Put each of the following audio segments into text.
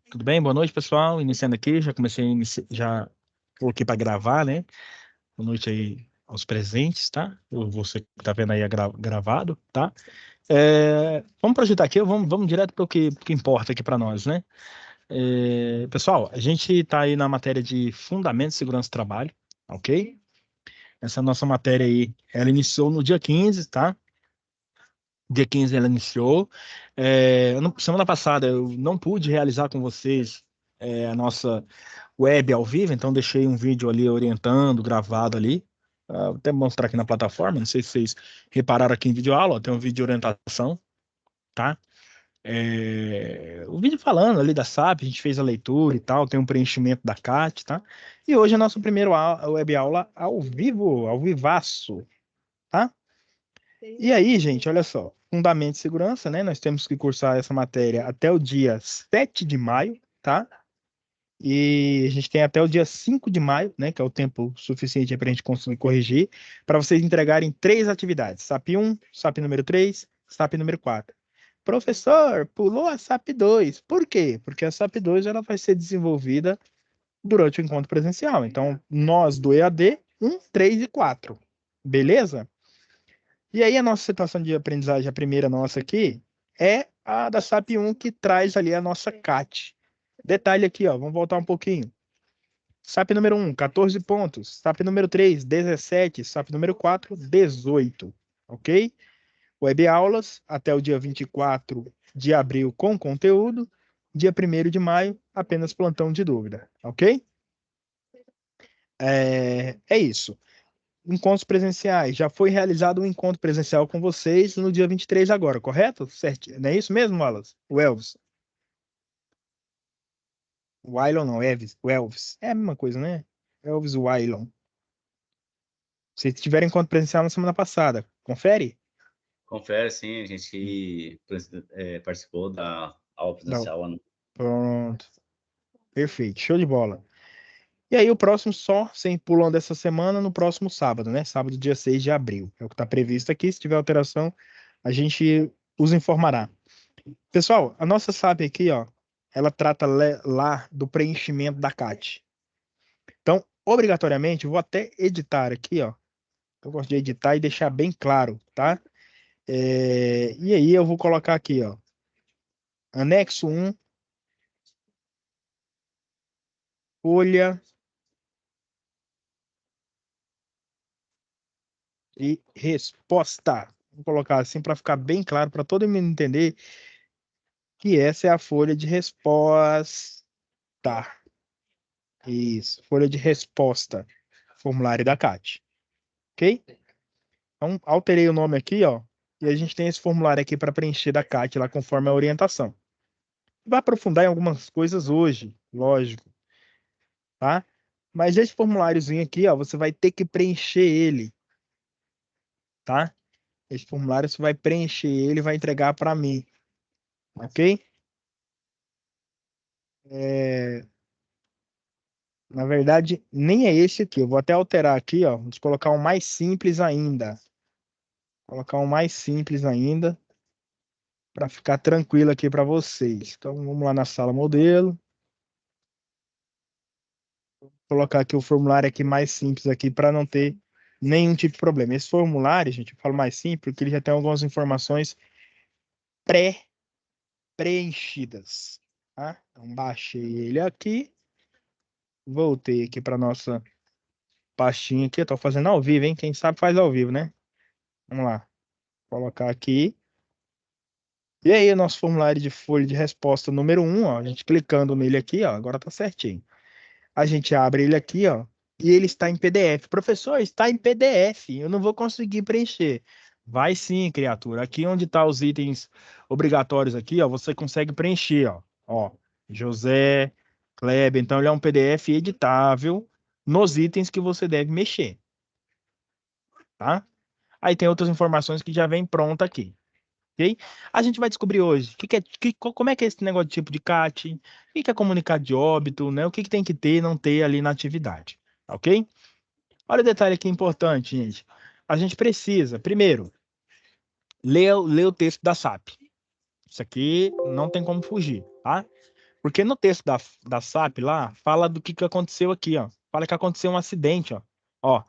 Tudo bem? Boa noite, pessoal. Iniciando aqui, já comecei, já coloquei para gravar, né? Boa noite aí aos presentes, tá? Você que tá vendo aí gravado, tá? Vamos projetar aqui, vamos direto para o que importa aqui para nós, né? Pessoal, a gente está aí na matéria de Fundamentos de Segurança do Trabalho, ok? Essa nossa matéria aí, ela iniciou no dia 15, tá? Dia 15 ela iniciou. Semana passada eu não pude realizar com vocês a nossa web ao vivo, então deixei um vídeo ali orientando, gravado ali. Vou até mostrar aqui na plataforma, não sei se vocês repararam aqui em vídeo aula, ó, tem um vídeo de orientação, tá? O vídeo falando ali da SAP, a gente fez a leitura e tal, tem um preenchimento da CAT, tá? E hoje é nosso primeiro web aula ao vivo, ao vivaço, tá? E aí, gente, olha só, Fundamento de Segurança, né? Nós temos que cursar essa matéria até o dia 7 de maio, tá? E a gente tem até o dia 5 de maio, né? Que é o tempo suficiente para a gente conseguir corrigir, para vocês entregarem 3 atividades: SAP 1, SAP número 3, SAP número 4. Professor, pulou a SAP 2. Por quê? Porque a SAP 2 ela vai ser desenvolvida durante o encontro presencial. Então, nós do EAD, 1, 3 e 4. Beleza? E aí a nossa situação de aprendizagem, a primeira nossa aqui, é a da SAP 1 que traz ali a nossa CAT. Detalhe aqui, ó, vamos voltar um pouquinho. SAP número 1, 14 pontos. SAP número 3, 17. SAP número 4, 18. Ok? Web aulas até o dia 24 de abril com conteúdo. Dia 1º de maio, apenas plantão de dúvida. Ok? É isso. Encontros presenciais. Já foi realizado um encontro presencial com vocês no dia 23 agora, correto? Certo? Não é isso mesmo, Wallace? O Elvis. O Wylon não, Elvis. O Elvis. É a mesma coisa, né? Elvis Wylon. Vocês tiveram encontro presencial na semana passada. Confere? Confere, sim, a gente participou da aula Não. presencial lá no... Pronto. Perfeito. Show de bola. E aí, o próximo só, sem pulando essa semana, no próximo sábado, né? Sábado, dia 6 de abril. É o que está previsto aqui. Se tiver alteração, a gente os informará. Pessoal, a nossa SAP aqui, ó, ela trata lá do preenchimento da CAT. Então, obrigatoriamente, eu vou até editar aqui, ó. Eu gosto de editar e deixar bem claro, tá? E aí eu vou colocar aqui, ó, anexo 1, folha e resposta. Vou colocar assim para ficar bem claro para todo mundo entender que essa é a folha de resposta. Isso, folha de resposta, formulário da CAT, ok? Então, alterei o nome aqui, ó, e a gente tem esse formulário aqui para preencher da CAT lá conforme a orientação. Vai aprofundar em algumas coisas hoje, lógico, tá? Mas esse formuláriozinho aqui, ó, você vai ter que preencher ele, tá? Esse formulário você vai preencher ele e vai entregar para mim, ok? É, Na verdade, nem é esse aqui. Eu vou até alterar aqui, ó. Vou colocar um mais simples ainda. Colocar um mais simples ainda para ficar tranquilo aqui para vocês. Então, vamos lá na sala modelo. Colocar aqui o formulário aqui mais simples aqui para não ter nenhum tipo de problema. Esse formulário, gente, eu falo mais simples porque ele já tem algumas informações pré-preenchidas, tá? Então, baixei ele aqui. Voltei aqui para nossa pastinha aqui. Eu tô fazendo ao vivo, hein? Quem sabe faz ao vivo, né? Vamos lá. Colocar aqui. E aí, o nosso formulário de folha de resposta número 1, ó, a gente clicando nele aqui, ó, agora tá certinho. A gente abre ele aqui, ó, e ele está em PDF. Professor, está em PDF, eu não vou conseguir preencher. Vai sim, criatura. Aqui onde tá os itens obrigatórios aqui, ó, você consegue preencher, ó. Ó, José, Kleber, então ele é um PDF editável nos itens que você deve mexer, tá? Aí tem outras informações que já vem pronta aqui. Ok? A gente vai descobrir hoje como é que é esse negócio de tipo de CAT, o que é comunicado de óbito, né? O que tem que ter e não ter ali na atividade, ok? Olha o detalhe aqui importante, gente. A gente precisa, primeiro, ler o texto da SAP. Isso aqui não tem como fugir, tá? Porque no texto da SAP lá, fala do que aconteceu aqui, ó. Fala que aconteceu um acidente, ó. Ó,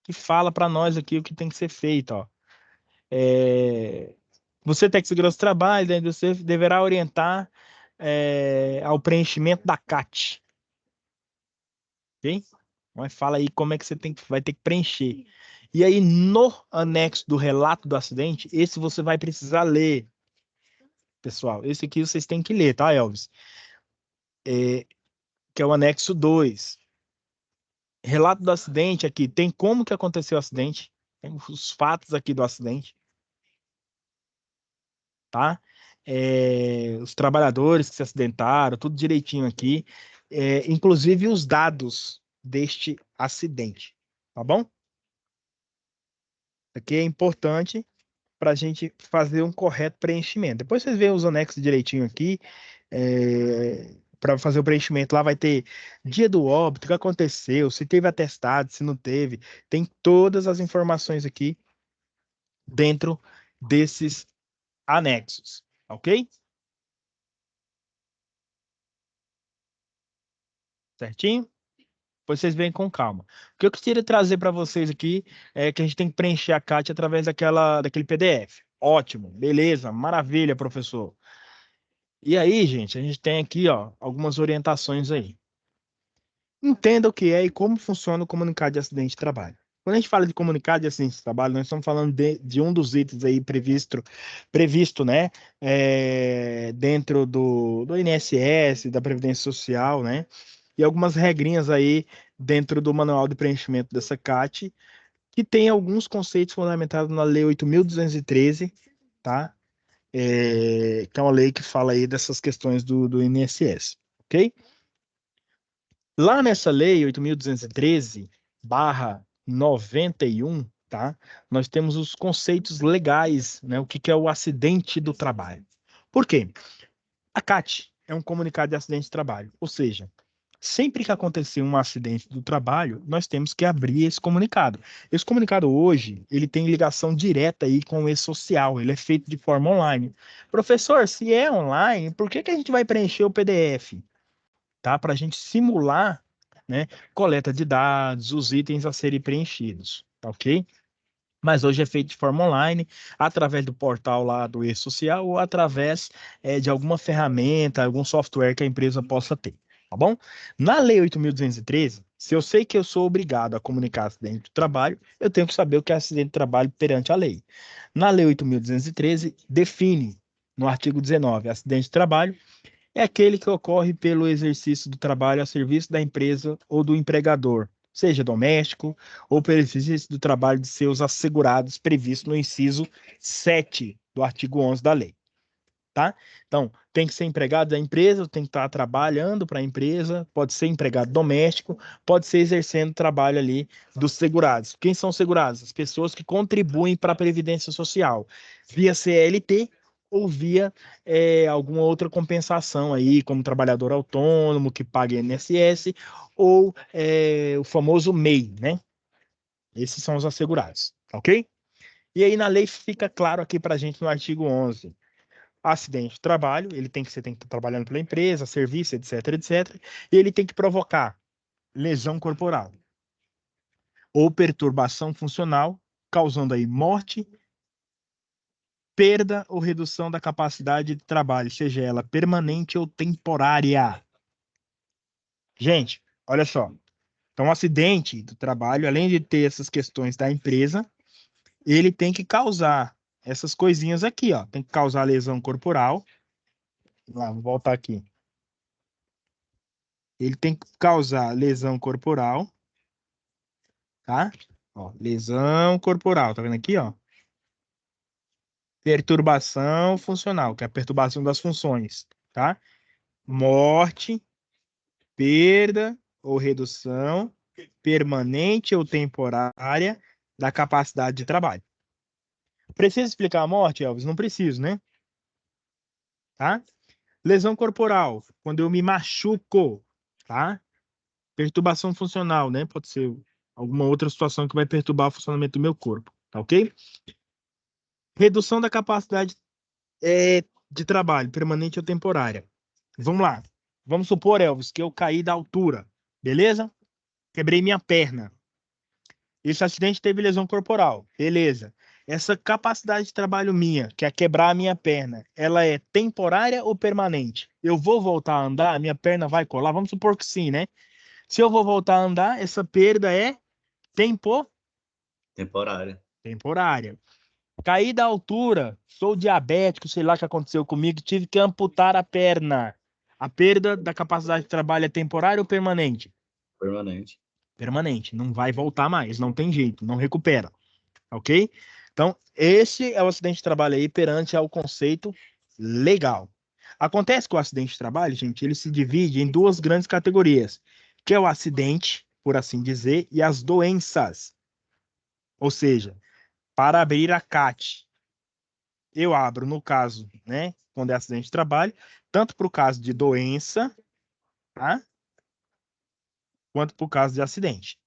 que fala para nós aqui o que tem que ser feito, ó. É, você tem que seguir os trabalhos, né? Você deverá orientar ao preenchimento da CAT, ok? Mas fala aí como é que vai ter que preencher. E aí, no anexo do relato do acidente, esse você vai precisar ler, pessoal. Esse aqui vocês têm que ler, tá, Elvis? Que é o anexo 2. Relato do acidente aqui, tem como que aconteceu o acidente, tem os fatos aqui do acidente, tá? Os trabalhadores que se acidentaram, tudo direitinho aqui, inclusive os dados deste acidente, tá bom? Aqui é importante para a gente fazer um correto preenchimento. Depois vocês veem os anexos direitinho aqui, para fazer o preenchimento. Lá vai ter dia do óbito, o que aconteceu, se teve atestado, se não teve. Tem todas as informações aqui dentro desses anexos, ok? Certinho? Depois vocês veem com calma. O que eu queria trazer para vocês aqui é que a gente tem que preencher a CAT através daquele PDF. Ótimo, beleza, maravilha, professor. E aí, gente, a gente tem aqui, ó, algumas orientações aí. Entenda o que é e como funciona o comunicado de acidente de trabalho. Quando a gente fala de comunicado de acidente de trabalho, nós estamos falando de um dos itens aí previsto, né, dentro do INSS, da Previdência Social, né, e algumas regrinhas aí dentro do manual de preenchimento dessa CAT, que tem alguns conceitos fundamentados na Lei 8.213, tá? Que é uma lei que fala aí dessas questões do INSS, ok? Lá nessa lei 8.213/91, tá? Nós temos os conceitos legais, né? O que é o acidente do trabalho. Por quê? A CAT é um comunicado de acidente de trabalho, ou seja, sempre que acontecer um acidente do trabalho, nós temos que abrir esse comunicado. Esse comunicado hoje, ele tem ligação direta aí com o e-social, ele é feito de forma online. Professor, se é online, por que a gente vai preencher o PDF? Tá? Para a gente simular, né, coleta de dados, os itens a serem preenchidos, tá ok? Mas hoje é feito de forma online, através do portal lá do e-social ou através de alguma ferramenta, algum software que a empresa possa ter, tá bom? Na Lei 8.213, se eu sei que eu sou obrigado a comunicar acidente de trabalho, eu tenho que saber o que é acidente de trabalho perante a lei. Na Lei 8.213, define, no artigo 19, acidente de trabalho é aquele que ocorre pelo exercício do trabalho a serviço da empresa ou do empregador, seja doméstico ou pelo exercício do trabalho de seus assegurados previsto no inciso 7 do artigo 11 da lei, tá? Então, tem que ser empregado da empresa, tem que estar trabalhando para a empresa, pode ser empregado doméstico, pode ser exercendo trabalho ali dos segurados. Quem são segurados? As pessoas que contribuem para a Previdência Social, via CLT ou via alguma outra compensação aí, como trabalhador autônomo que paga INSS, ou o famoso MEI, né? Esses são os assegurados, ok? E aí na lei fica claro aqui para a gente no artigo 11, acidente de trabalho, ele tem que estar trabalhando pela empresa, serviço, etc, etc, e ele tem que provocar lesão corporal ou perturbação funcional, causando aí morte, perda ou redução da capacidade de trabalho, seja ela permanente ou temporária. Gente, olha só. Então, o acidente do trabalho, além de ter essas questões da empresa, ele tem que causar essas coisinhas aqui, ó. Tem que causar lesão corporal. Vamos voltar aqui. Ele tem que causar lesão corporal, tá? Ó, lesão corporal, tá vendo aqui, ó? Perturbação funcional, que é a perturbação das funções, tá? Morte, perda ou redução permanente ou temporária da capacidade de trabalho. Precisa explicar a morte, Elvis? Não preciso, né? Tá? Lesão corporal, quando eu me machuco, tá? Perturbação funcional, né? Pode ser alguma outra situação que vai perturbar o funcionamento do meu corpo, tá ok? Redução da capacidade de trabalho, permanente ou temporária. Vamos lá. Vamos supor, Elvis, que eu caí da altura, beleza? Quebrei minha perna. Esse acidente teve lesão corporal, beleza. Essa capacidade de trabalho minha, que é quebrar a minha perna, ela é temporária ou permanente? Eu vou voltar a andar, minha perna vai colar? Vamos supor que sim, né? Se eu vou voltar a andar, essa perda é Temporária. temporária. Caí da altura, sou diabético, sei lá o que aconteceu comigo, tive que amputar a perna. A perda da capacidade de trabalho é temporária ou permanente? Permanente. Permanente, não vai voltar mais, não tem jeito, não recupera, ok? Então, esse é o acidente de trabalho aí perante ao conceito legal. Acontece que o acidente de trabalho, gente, ele se divide em duas grandes categorias, que é o acidente, por assim dizer, e as doenças. Ou seja, para abrir a CAT, eu abro no caso, né, quando é acidente de trabalho, tanto para o caso de doença, tá, quanto para o caso de acidente.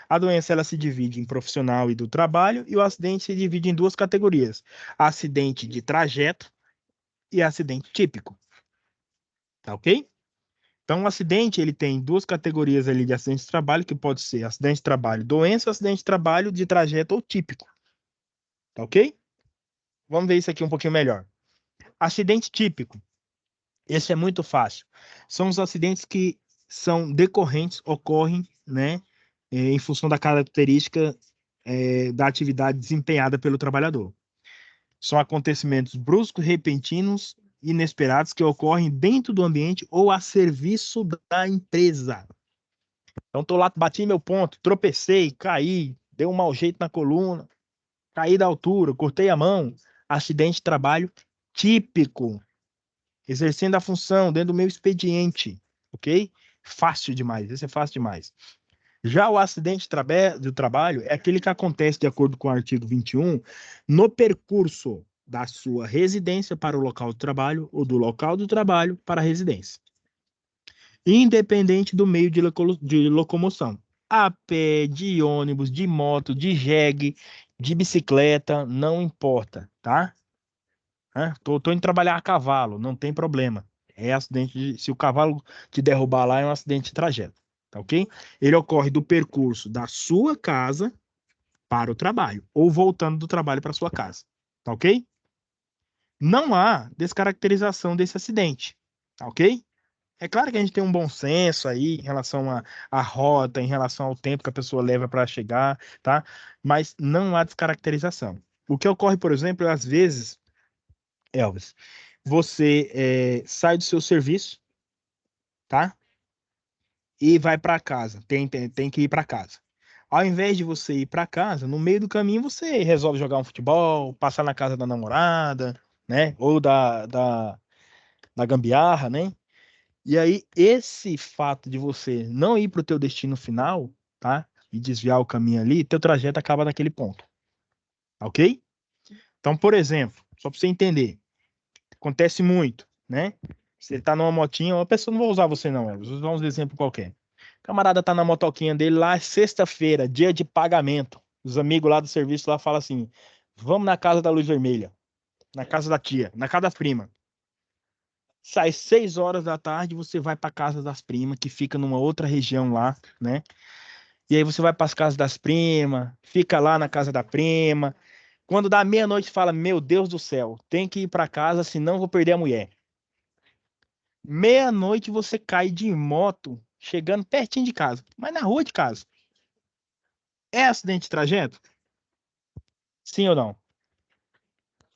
A doença ela se divide em profissional e do trabalho, e o acidente se divide em duas categorias: acidente de trajeto e acidente típico. Tá ok? Então, o acidente ele tem duas categorias ali de acidente de trabalho, que pode ser acidente de trabalho, doença, acidente de trabalho de trajeto ou típico. Tá ok? Vamos ver isso aqui um pouquinho melhor. Acidente típico. Esse é muito fácil. São os acidentes que são decorrentes, ocorrem, né, em função da característica, da atividade desempenhada pelo trabalhador. São acontecimentos bruscos, repentinos, inesperados que ocorrem dentro do ambiente ou a serviço da empresa. Então, tô lá, bati meu ponto, tropecei, caí, dei um mau jeito na coluna, caí da altura, cortei a mão. Acidente de trabalho típico, exercendo a função dentro do meu expediente, ok? Fácil demais, esse é fácil demais. Já o acidente do trabalho é aquele que acontece, de acordo com o artigo 21, no percurso da sua residência para o local do trabalho ou do local do trabalho para a residência, independente do meio de locomoção. A pé, de ônibus, de moto, de jegue, de bicicleta, não importa, tá? Tô indo trabalhar a cavalo, não tem problema. É acidente se o cavalo te derrubar lá, é um acidente de trajeto, tá ok? Ele ocorre do percurso da sua casa para o trabalho, ou voltando do trabalho para sua casa, tá ok? Não há descaracterização desse acidente, tá ok? É claro que a gente tem um bom senso aí em relação à rota, em relação ao tempo que a pessoa leva para chegar, tá? Mas não há descaracterização. O que ocorre, por exemplo, é, às vezes, Elvis, você sai do seu serviço, tá? E vai para casa. Tem que ir para casa. Ao invés de você ir para casa, no meio do caminho você resolve jogar um futebol, passar na casa da namorada, né? Ou da gambiarra, né? E aí, esse fato de você não ir para o teu destino final, tá? E desviar o caminho ali, teu trajeto acaba naquele ponto, ok? Então, por exemplo, só para você entender, acontece muito, né? Você tá numa motinha, uma pessoa não vai usar você não, vou usar um exemplo qualquer. O camarada tá na motoquinha dele lá, é sexta-feira, dia de pagamento. Os amigos lá do serviço lá falam assim: vamos na casa da luz vermelha, na casa da tia, na casa da prima. Sai 6 horas da tarde, você vai para casa das primas, que fica numa outra região lá, né? E aí você vai para as casas das primas, fica lá na casa da prima. Quando dá meia-noite, fala: Meu Deus do céu, tem que ir para casa, senão vou perder a mulher. Meia-noite você cai de moto, chegando pertinho de casa, mas na rua de casa. É acidente de trajeto? Sim ou não?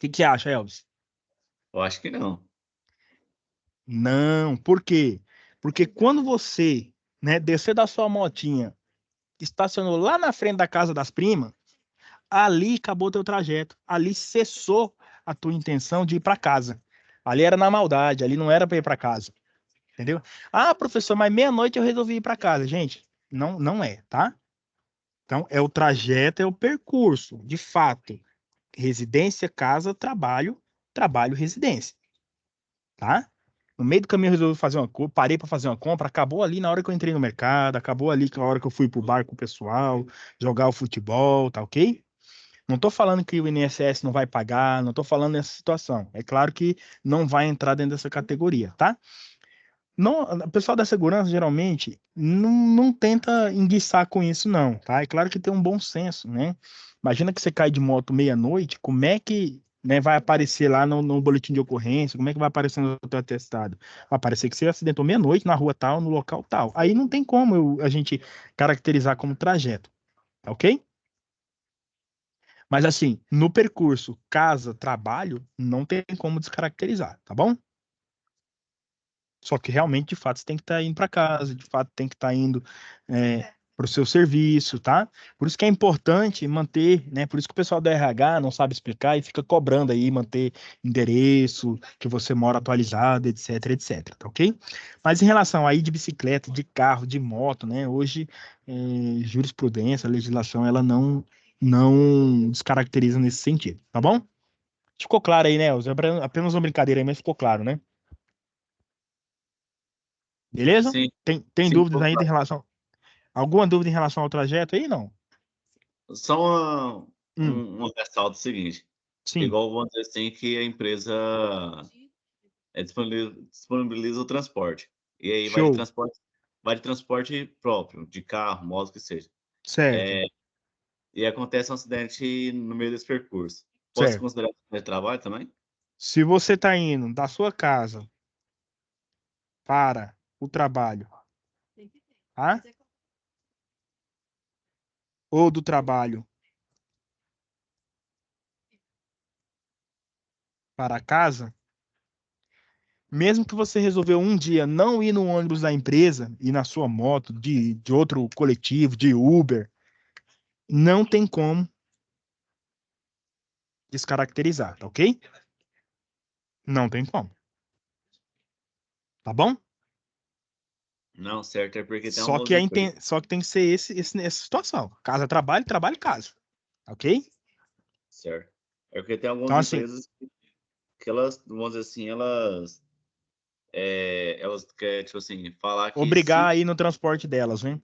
O que acha, Elvis? Eu acho que não. Não, por quê? Porque quando você, né, descer da sua motinha, estacionou lá na frente da casa das primas, ali acabou teu trajeto. Ali cessou a tua intenção de ir para casa. Ali era na maldade, ali não era para ir para casa. Entendeu? Ah, professor, mas meia-noite eu resolvi ir para casa. Gente, não, não é, tá? Então, é o trajeto, é o percurso, de fato. Residência, casa, trabalho, trabalho, residência, tá? No meio do caminho eu resolvi fazer parei para fazer uma compra, acabou ali na hora que eu entrei no mercado, acabou ali na hora que eu fui pro bar com o pessoal, jogar o futebol, tá ok? Não tô falando que o INSS não vai pagar, não tô falando nessa situação. É claro que não vai entrar dentro dessa categoria, tá? não, o pessoal da segurança geralmente não tenta enguiçar com isso, não, tá? É claro que tem um bom senso, né? Imagina que você cai de moto meia-noite, como é que, né, vai aparecer lá no boletim de ocorrência? Como é que vai aparecer no teu atestado? Vai aparecer que você acidentou meia-noite na rua tal, no local tal. Aí não tem como a gente caracterizar como trajeto, tá ok? Mas assim, no percurso casa, trabalho, não tem como descaracterizar, tá bom? Só que realmente, de fato, você tem que estar indo para casa, de fato, tem que estar indo para o seu serviço, tá? Por isso que é importante manter, né? Por isso que o pessoal do RH não sabe explicar e fica cobrando aí, manter endereço, que você mora atualizado, etc, etc, tá ok? Mas em relação aí de bicicleta, de carro, de moto, né? Hoje, jurisprudência, a legislação, ela não descaracteriza nesse sentido, tá bom? Ficou claro aí, né? Elza? Apenas uma brincadeira aí, mas ficou claro, né? Beleza? Sim, Tem sim, dúvidas ainda em relação. Alguma dúvida em relação ao trajeto aí? Não. só Hum, um ressalto seguinte. sim. Igual vamos dizer assim que a empresa disponibiliza o transporte. E aí Show. vai de transporte próprio, de carro, moto, que seja. Certo, E acontece um acidente no meio desse percurso. Pode ser certo. considerado trabalho também? Se você está indo da sua casa para o trabalho, tá? Ou do trabalho para casa, mesmo que você resolveu um dia não ir no ônibus da empresa, ir na sua moto, de outro coletivo, de Uber, não tem como descaracterizar, tá ok? Não tem como, tá bom? Não, certo, é porque tem Só algumas que, empresas, só que tem que ser essa situação. Casa, trabalho, trabalho, casa. Ok? certo. É porque tem Então, algumas assim, empresas que elas, vamos dizer assim, elas querem, tipo assim, falar que obrigar aí no transporte delas, né?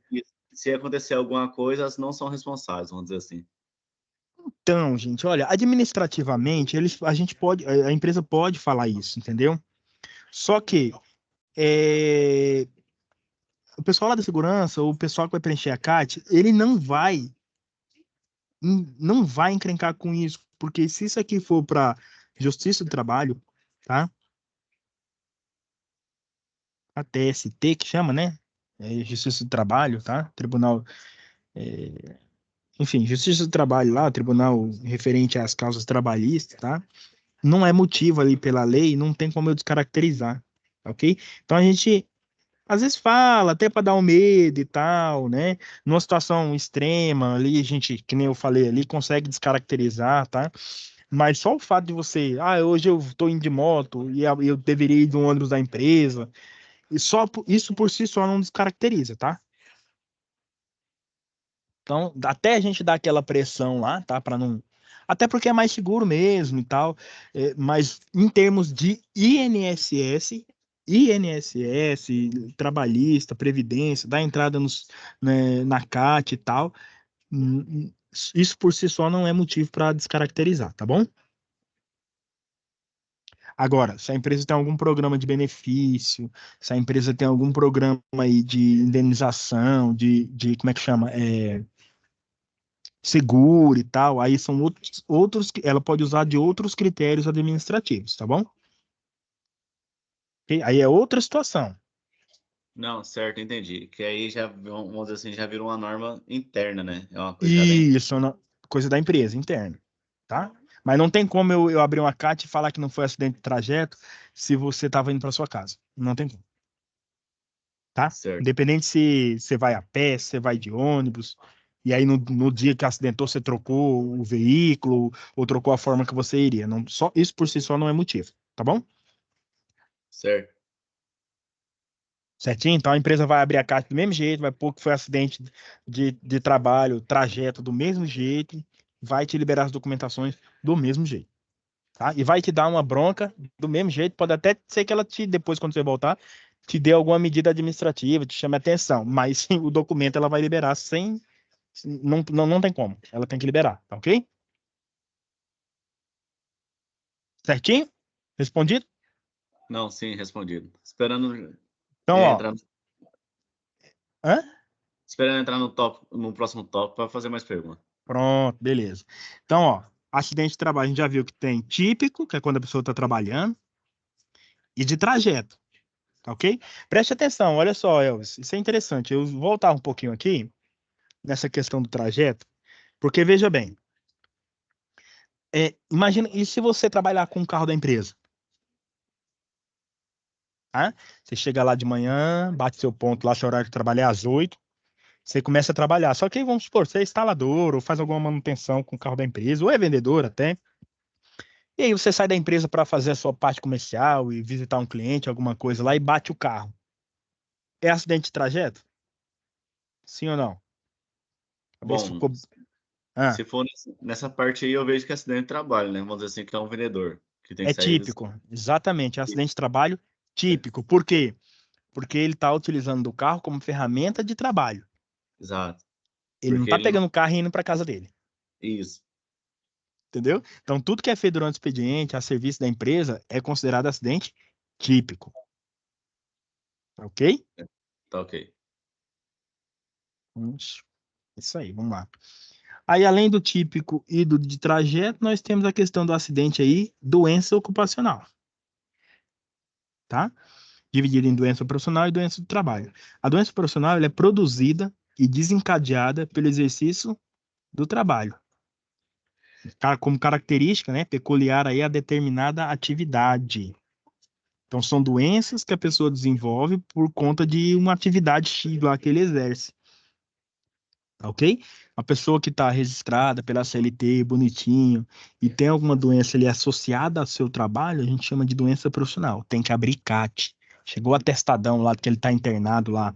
se acontecer alguma coisa, elas não são responsáveis, vamos dizer assim. Então, gente, olha, administrativamente, a gente pode, a empresa pode falar isso, entendeu? Só que é, o pessoal lá da segurança, ou o pessoal que vai preencher a CAT, ele não vai encrencar com isso, porque se isso aqui for para Justiça do Trabalho, tá? A TST que chama, né? Justiça do Trabalho, tá? Tribunal, enfim, Justiça do Trabalho lá, tribunal referente às causas trabalhistas, tá? Não é motivo ali pela lei, não tem como eu descaracterizar, ok? Então a gente às vezes fala até para dar um medo e tal, né? Numa situação extrema ali, a gente, que nem eu falei ali, consegue descaracterizar, tá? Mas só o fato de você, hoje eu tô indo de moto e eu deveria ir de um ônibus da empresa, e só isso por si só não descaracteriza, tá? Então, até a gente dar aquela pressão lá, tá? Para não. Até porque é mais seguro mesmo e tal. Mas em termos de INSS, trabalhista, previdência, dar entrada né, na CAT e tal, hum, isso por si só não é motivo para descaracterizar, tá bom? Agora, se a empresa tem algum programa de benefício, se a empresa tem algum programa aí de indenização, como é que chama? Seguro e tal, aí são ela pode usar de outros critérios administrativos, tá bom? Ok? Aí é outra situação. Não, certo, entendi. Que aí já, vamos dizer assim, já virou uma norma interna, né? É uma coisa já bem. Isso, coisa da empresa, interna, tá? Mas não tem como eu abrir uma CAT e falar que não foi acidente de trajeto se você estava indo para sua casa. Não tem como, tá? Certo, Independente se você vai a pé, se você vai de ônibus, e aí no dia que acidentou você trocou o veículo ou trocou a forma que você iria. Não, só, isso por si só não é motivo, tá bom? certo, Certinho? Então a empresa vai abrir a carta do mesmo jeito, vai pôr que foi acidente de trabalho, trajeto do mesmo jeito, vai te liberar as documentações do mesmo jeito, tá? E vai te dar uma bronca do mesmo jeito, pode até ser que ela depois, quando você voltar, te dê alguma medida administrativa, te chame a atenção, mas o documento ela vai liberar sem, não tem como, ela tem que liberar, tá ok? Certinho? Respondido? não, sim, respondido. Esperando. Então, ó, Entrar, hã? esperando entrar no próximo tópico para fazer mais perguntas. Pronto, beleza. Então, ó, acidente de trabalho, a gente já viu que tem típico, que é quando a pessoa está trabalhando, e de trajeto, tá ok? Preste atenção, olha só, Elvis, isso é interessante. Eu vou voltar um pouquinho aqui nessa questão do trajeto, porque veja bem, imagina, e se você trabalhar com o carro da empresa? Tá? Você chega lá de manhã, bate seu ponto lá, seu horário de trabalho é às 8, você começa a trabalhar. Só que vamos supor, você é instalador, ou faz alguma manutenção com o carro da empresa, ou é vendedor até. E aí você sai da empresa para fazer a sua parte comercial e visitar um cliente, alguma coisa lá, e bate o carro. É acidente de trajeto? Sim ou não? Vê se Bom, ficou. Ah, se for nessa parte aí, eu vejo que é acidente de trabalho, né? Vamos dizer assim, que é um vendedor que tem é que sair típico, exatamente, é acidente de trabalho típico. Por quê? Porque ele está utilizando o carro como ferramenta de trabalho. Exato. Ele não Porque está ele não. pegando o carro e indo para casa dele. Isso. Entendeu? Então, tudo que é feito durante o expediente, a serviço da empresa, é considerado acidente típico. Ok? Tá ok. Isso aí, vamos lá. Aí, além do típico e do de trajeto, nós temos a questão do acidente aí, doença ocupacional, tá? Dividida em doença profissional e doença do trabalho. A doença profissional ela é produzida e desencadeada pelo exercício do trabalho, como característica, né, peculiar aí a determinada atividade. Então, são doenças que a pessoa desenvolve por conta de uma atividade X lá que ele exerce, tá ok? Uma pessoa que está registrada pela CLT, bonitinho, e tem alguma doença ali associada ao seu trabalho, a gente chama de doença profissional. Tem que abrir CAT. Chegou atestadão lá que ele está internado lá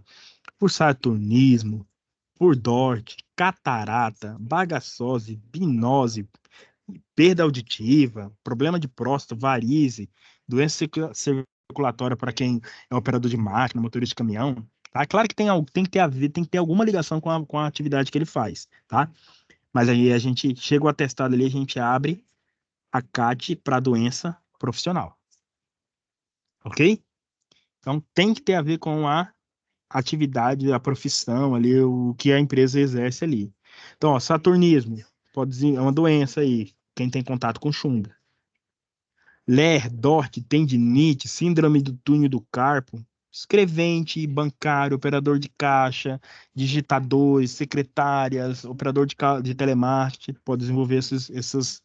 por saturnismo, por DORT, catarata, bagaçose, binose, perda auditiva, problema de próstata, varize, doença circulatória para quem é operador de máquina, motorista de caminhão. Tá? Claro que tem, tem que ter a ver, tem que ter alguma ligação com a atividade que ele faz, tá? Mas aí a gente chega o atestado ali, a gente abre a CAT para doença profissional, ok? Então tem que ter a ver com a atividade, a profissão ali, o que a empresa exerce ali. Então, ó, saturnismo é uma doença aí, quem tem contato com chumbo. LER, DORT, tendinite, síndrome do túnel do carpo, escrevente, bancário, operador de caixa, digitadores, secretárias, operador de telemarketing, pode desenvolver esses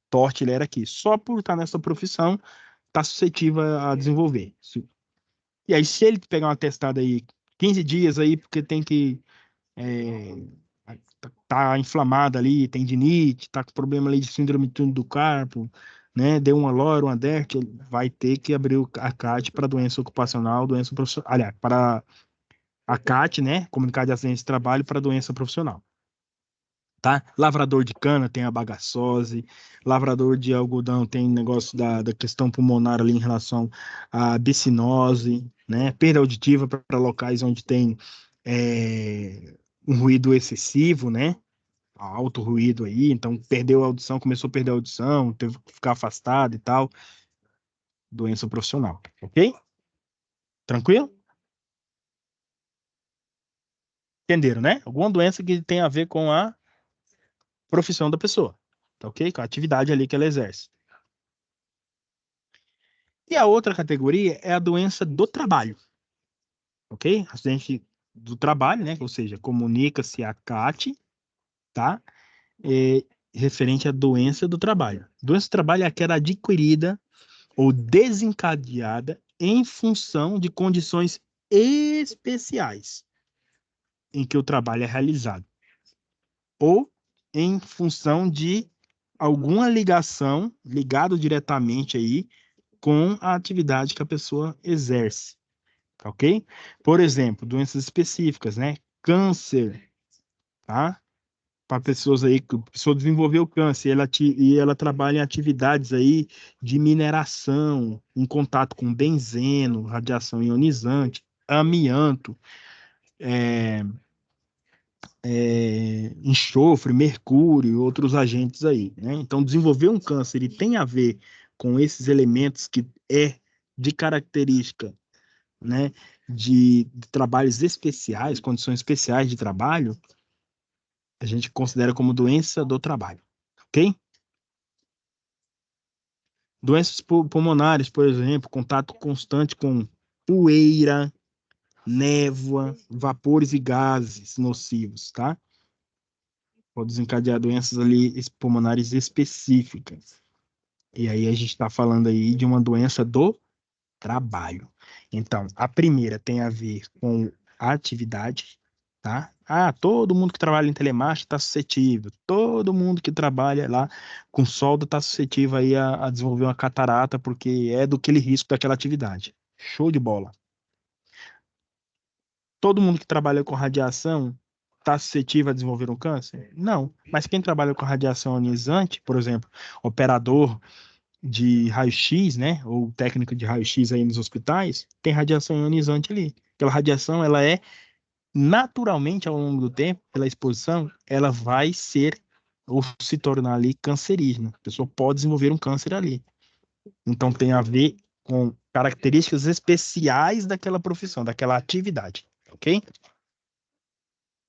TORT, LER aqui. Só por estar nessa profissão, está suscetível a desenvolver. E aí, se ele pegar uma testada aí, 15 dias aí, porque tem que é, tá inflamada ali, tendinite, tá com problema ali de síndrome do túnel do carpo, né? Deu uma LOR, uma DERT, vai ter que abrir a CAT para doença ocupacional, doença profissional, aliás, para a CAT, né? Comunicado de acidente de trabalho para doença profissional. Tá? Lavrador de cana tem a bagaçose, lavrador de algodão tem negócio da questão pulmonar ali em relação à bicinose, né? Perda auditiva para locais onde tem um ruído excessivo, né? Alto ruído aí, então perdeu a audição, começou a perder a audição, teve que ficar afastado e tal. Doença profissional, ok? Tranquilo? Entenderam, né? Alguma doença que tem a ver com a profissão da pessoa, tá ok? Com a atividade ali que ela exerce. E a outra categoria é a doença do trabalho, ok? Acidente do trabalho, né? Ou seja, comunica-se a CAT, tá? É, referente à doença do trabalho. Doença do trabalho é aquela adquirida ou desencadeada em função de condições especiais em que o trabalho é realizado, ou em função de alguma ligação, ligado diretamente aí com a atividade que a pessoa exerce, tá ok? Por exemplo, doenças específicas, né? Câncer, tá? Para pessoas aí, que a pessoa desenvolveu câncer e ela trabalha em atividades aí de mineração, em contato com benzeno, radiação ionizante, amianto, é, enxofre, mercúrio e outros agentes aí, né? Então, desenvolver um câncer e tem a ver com esses elementos que é de característica né, de trabalhos especiais, condições especiais de trabalho, a gente considera como doença do trabalho, ok? Doenças pulmonares, por exemplo, contato constante com poeira, névoa, vapores e gases nocivos, tá? Pode desencadear doenças ali pulmonares específicas. E aí a gente está falando aí de uma doença do trabalho. Então, a primeira tem a ver com a atividade, tá? Ah, todo mundo que trabalha em telemarketing está suscetível. Todo mundo que trabalha lá com solda está suscetível aí a desenvolver uma catarata, porque é do aquele risco daquela atividade. Show de bola. Todo mundo que trabalha com radiação está suscetível a desenvolver um câncer? Não. Mas quem trabalha com radiação ionizante, por exemplo, operador de raio-x, né, ou técnica de raio-x aí nos hospitais, tem radiação ionizante ali. Aquela radiação, ela é naturalmente ao longo do tempo, pela exposição, ela vai ser ou se tornar ali cancerígena. A pessoa pode desenvolver um câncer ali. Então tem a ver com características especiais daquela profissão, daquela atividade, ok?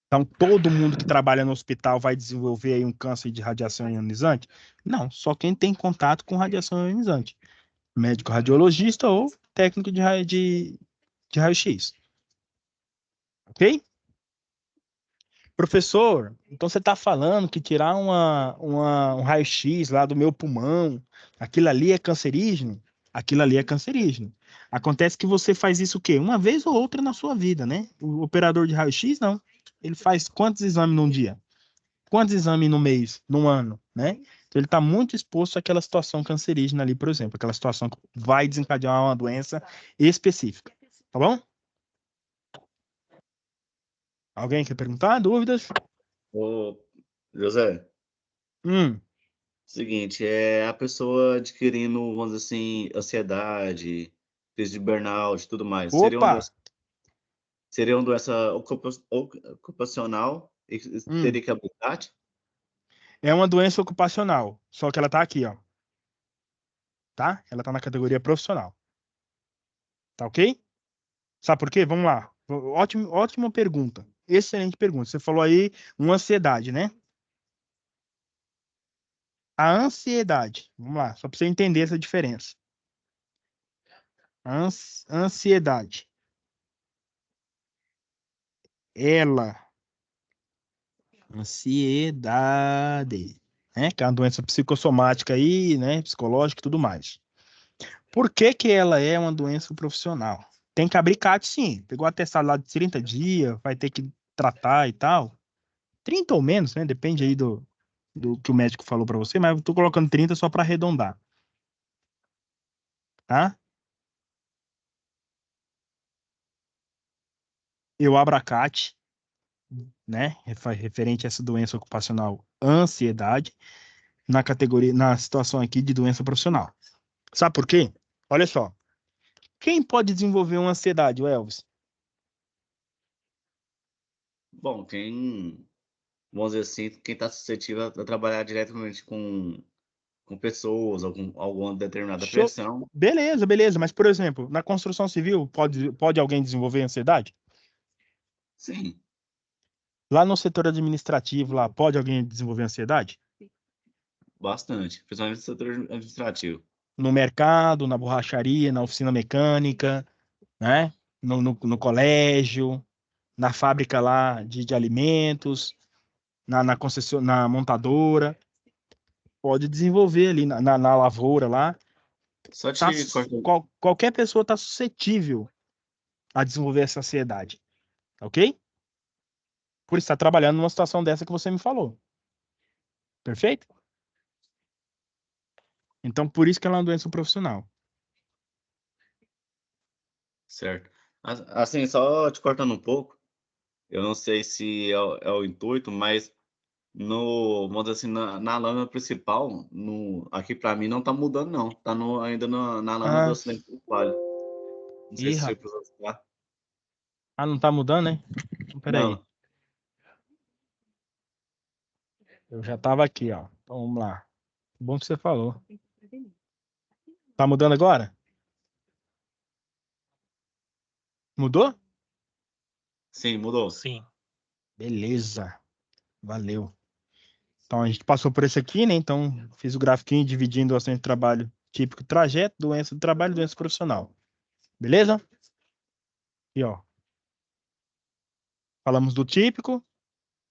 Então, todo mundo que trabalha no hospital vai desenvolver aí um câncer de radiação ionizante? Não, só quem tem contato com radiação ionizante. Médico radiologista ou técnico de raio-x. Ok? Professor, então você está falando que tirar um raio-x lá do meu pulmão, aquilo ali é cancerígeno? Aquilo ali é cancerígeno. Acontece que você faz isso o quê? Uma vez ou outra na sua vida, né? O operador de raio-x, não. Ele faz quantos exames num dia? Quantos exames no mês, num ano, né? Então ele está muito exposto àquela situação cancerígena ali, por exemplo, aquela situação que vai desencadear uma doença específica. Tá bom? Alguém quer perguntar? Dúvidas? Ô, José, Hum. seguinte, é a pessoa adquirindo, vamos dizer assim, ansiedade, crise de burnout e tudo mais. Opa! Seria uma doença ocupacional e Hum. teria que habilitar? É uma doença ocupacional, só que ela tá aqui, ó, tá? Ela tá na categoria profissional, tá ok? Sabe por quê? Vamos lá. Ótima pergunta. Excelente pergunta. Você falou aí uma ansiedade, né? A ansiedade, vamos lá, só para você entender essa diferença. Ansiedade. Ela, ansiedade, né? Que é uma doença psicossomática aí, né? Psicológica e tudo mais. Por que que ela é uma doença profissional? Tem que abrir CAT, sim. Pegou atestado lá de 30 dias, vai ter que tratar e tal. 30 ou menos, né? Depende aí do que o médico falou para você, mas eu tô colocando 30 só para arredondar, tá? Eu abro a CAT, né? Referente a essa doença ocupacional, ansiedade, na categoria, na situação aqui de doença profissional. Sabe por quê? Olha só. Quem pode desenvolver uma ansiedade, o Elvis? Bom, vamos dizer assim, quem está suscetível a trabalhar diretamente com pessoas ou com alguma determinada Show. pressão, Beleza, beleza. Mas, por exemplo, na construção civil, pode alguém desenvolver ansiedade? sim, Lá no setor administrativo, lá, pode alguém desenvolver ansiedade? bastante, principalmente no setor administrativo. No mercado, na borracharia, na oficina mecânica, né? No colégio, na fábrica lá de alimentos, na concession, na montadora. Pode desenvolver ali na lavoura lá. Só Tá, te cortando, qualquer pessoa está suscetível a desenvolver essa ansiedade, ok? Por estar trabalhando numa situação dessa que você me falou. Perfeito? Então, por isso que ela é uma doença profissional. certo. Assim, só te cortando um pouco, eu não sei se é o intuito, mas vamos dizer assim, na lâmina principal, aqui para mim não tá mudando não, tá ainda na lâmina do Ah, acidente do Vale. Não sei ih, se você rapaz. precisou falar. Ah, não tá mudando, né? Então, peraí. Não, Eu já tava aqui, ó. Então, vamos lá. Bom que você falou. Tá mudando agora? Mudou? Sim, mudou. Sim. Beleza. Valeu. Então a gente passou por esse aqui, né? Então fiz o grafiquinho dividindo o acidente de trabalho típico, trajeto, doença do trabalho, doença profissional. Beleza? E ó, falamos do típico,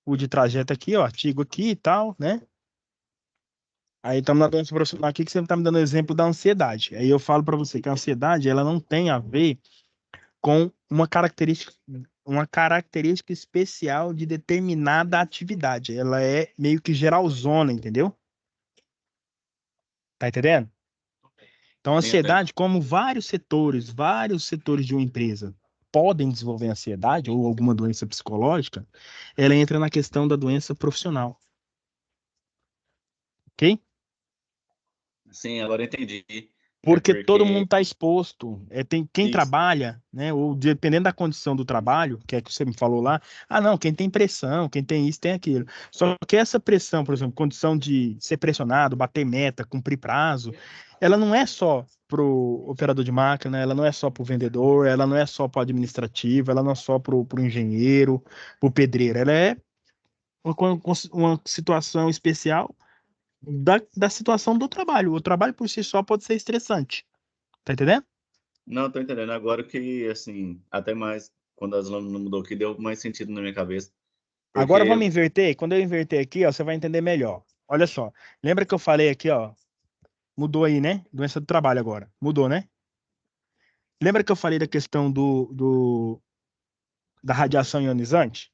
o de trajeto aqui, ó, artigo aqui e tal, né? Aí estamos na doença profissional aqui que você está me dando exemplo da ansiedade. Aí eu falo para você que a ansiedade ela não tem a ver com uma característica especial de determinada atividade. Ela é meio que geralzona, entendeu? Tá entendendo? Então, a Sim, entendo. ansiedade, como vários setores de uma empresa podem desenvolver ansiedade ou alguma doença psicológica, ela entra na questão da doença profissional, ok? Sim, agora entendi. É Porque todo mundo porque está exposto. Tem quem isso. trabalha, né? Ou dependendo da condição do trabalho, que é que você me falou lá, ah, não, quem tem pressão, quem tem isso, tem aquilo. Só que essa pressão, por exemplo, condição de ser pressionado, bater meta, cumprir prazo, ela não é só pro operador de máquina, ela não é só pro vendedor, ela não é só pro administrativo, ela não é só pro engenheiro, pro pedreiro, ela é uma situação especial da situação do trabalho. O trabalho por si só pode ser estressante. Tá entendendo? Não, tô entendendo agora que, assim, até mais quando as lâminas mudou aqui, deu mais sentido na minha cabeça. Agora vamos Porque, inverter. Quando eu inverter aqui, ó, você vai entender melhor. Olha só. Lembra que eu falei aqui, ó? Mudou aí, né? Doença do trabalho agora. Mudou, né? Lembra que eu falei da questão da radiação ionizante?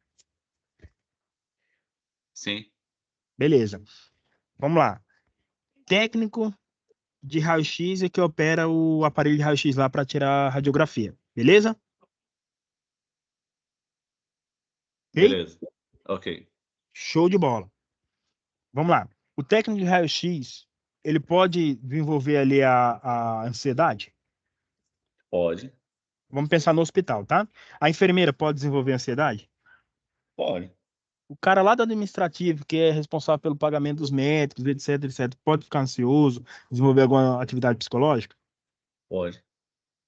sim, Beleza. Vamos lá. Técnico de raio-x é que opera o aparelho de raio-x lá para tirar a radiografia. Beleza? Ok? beleza. Ok, Show de bola. Vamos lá. O técnico de raio-x, ele pode desenvolver ali a ansiedade? pode, Vamos pensar no hospital, tá? A enfermeira pode desenvolver ansiedade? pode, O cara lá do administrativo, que é responsável pelo pagamento dos médicos, etc, etc, pode ficar ansioso, desenvolver alguma atividade psicológica? pode.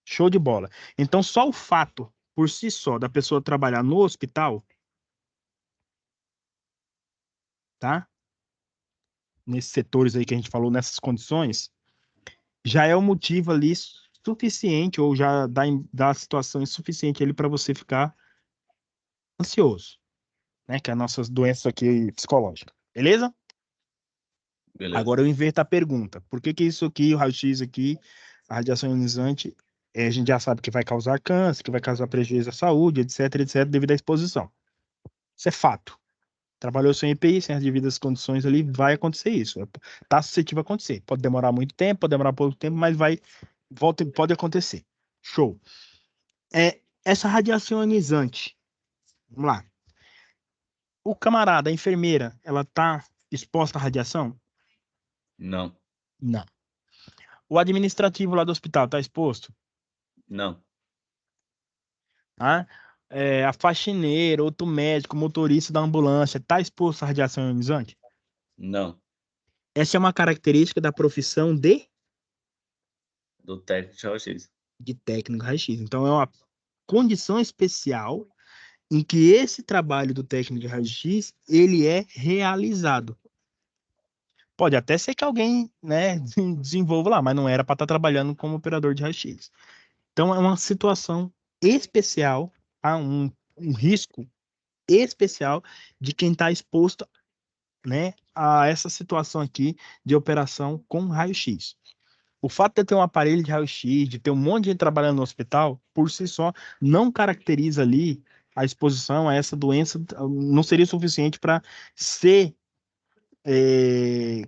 Show de bola. Então, só o fato, por si só, da pessoa trabalhar no hospital, tá? Nesses setores aí que a gente falou, nessas condições, já é o motivo ali suficiente, ou já dá situação suficiente ali para você ficar ansioso, né? Que é as nossas doenças aqui psicológicas. Beleza? Beleza. Agora eu inverto a pergunta. Por que que isso aqui, o raio-x aqui, a radiação ionizante, a gente já sabe que vai causar câncer, que vai causar prejuízo à saúde, etc, etc, devido à exposição. Isso é fato. Trabalhou sem EPI, sem as devidas condições ali, vai acontecer isso. Está suscetível a acontecer. Pode demorar muito tempo, pode demorar pouco tempo, mas pode acontecer. Show. Essa radiação ionizante, vamos lá. O camarada, a enfermeira, ela está exposta à radiação? Não, Não. O administrativo lá do hospital está exposto? não, Tá? A faxineira, outro médico, motorista da ambulância, está exposto à radiação ionizante? não. Essa é uma característica da profissão Do técnico de raio-x. de técnico raio-x. Então, é uma condição especial em que esse trabalho do técnico de raio-x, ele é realizado. Pode até ser que alguém, né, desenvolva lá, mas não era para estar trabalhando como operador de raio-x. Então, é uma situação especial, a um risco especial de quem está exposto, né, a essa situação aqui de operação com raio-x. O fato de ter um aparelho de raio-x, de ter um monte de gente trabalhando no hospital, por si só, não caracteriza ali a exposição a essa doença, não seria suficiente para ser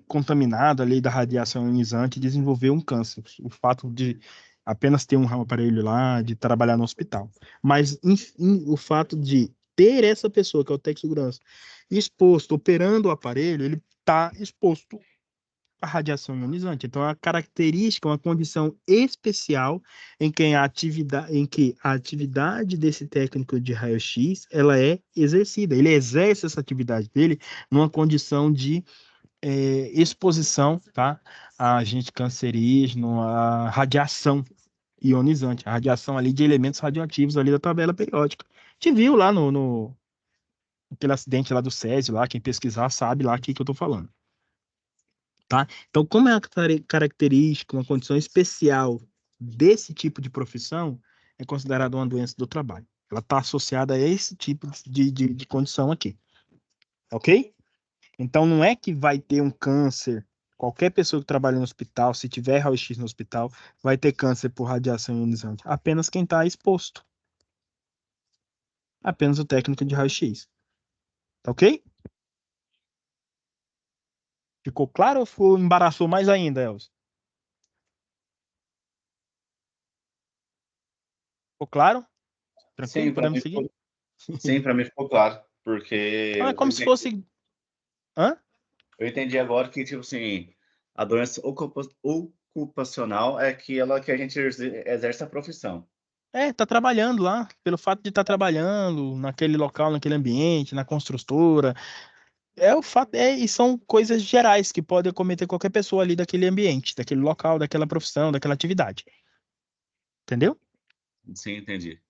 contaminado ali da radiação ionizante e desenvolver um câncer. O fato de apenas ter um aparelho lá, de trabalhar no hospital. Mas, enfim, o fato de ter essa pessoa, que é o técnico de segurança, exposto, operando o aparelho, ele está exposto à radiação ionizante. Então, é uma característica, uma condição especial em que a atividade desse técnico de raio-x, ela é exercida. Ele exerce essa atividade dele numa condição de exposição, tá, a agente cancerígeno, a radiação ionizante, a radiação ali de elementos radioativos ali da tabela periódica. A gente viu lá no aquele acidente lá do Césio, lá, quem pesquisar sabe lá o que eu tô falando, tá? Então, como é uma característica, uma condição especial desse tipo de profissão, é considerada uma doença do trabalho. Ela está associada a esse tipo de condição aqui, ok? Então, não é que vai ter um câncer. Qualquer pessoa que trabalha no hospital, se tiver raio-x no hospital, vai ter câncer por radiação ionizante. Apenas quem está exposto. Apenas o técnico de raio-x. Tá ok? Ficou claro ou embaraçou mais ainda, Elcio? Ficou claro? Tranquilo? Sim, para Podemos mim seguir? sim, para mim ficou claro, porque Então é eu como se entendi, fosse. Hã? eu entendi agora que, tipo assim, a doença ocupacional é que a gente exerce a profissão. É, tá trabalhando lá, pelo fato de estar trabalhando naquele local, naquele ambiente, na construtora. É o fato, e são coisas gerais que podem acometer qualquer pessoa ali daquele ambiente, daquele local, daquela profissão, daquela atividade. Entendeu? Sim, entendi.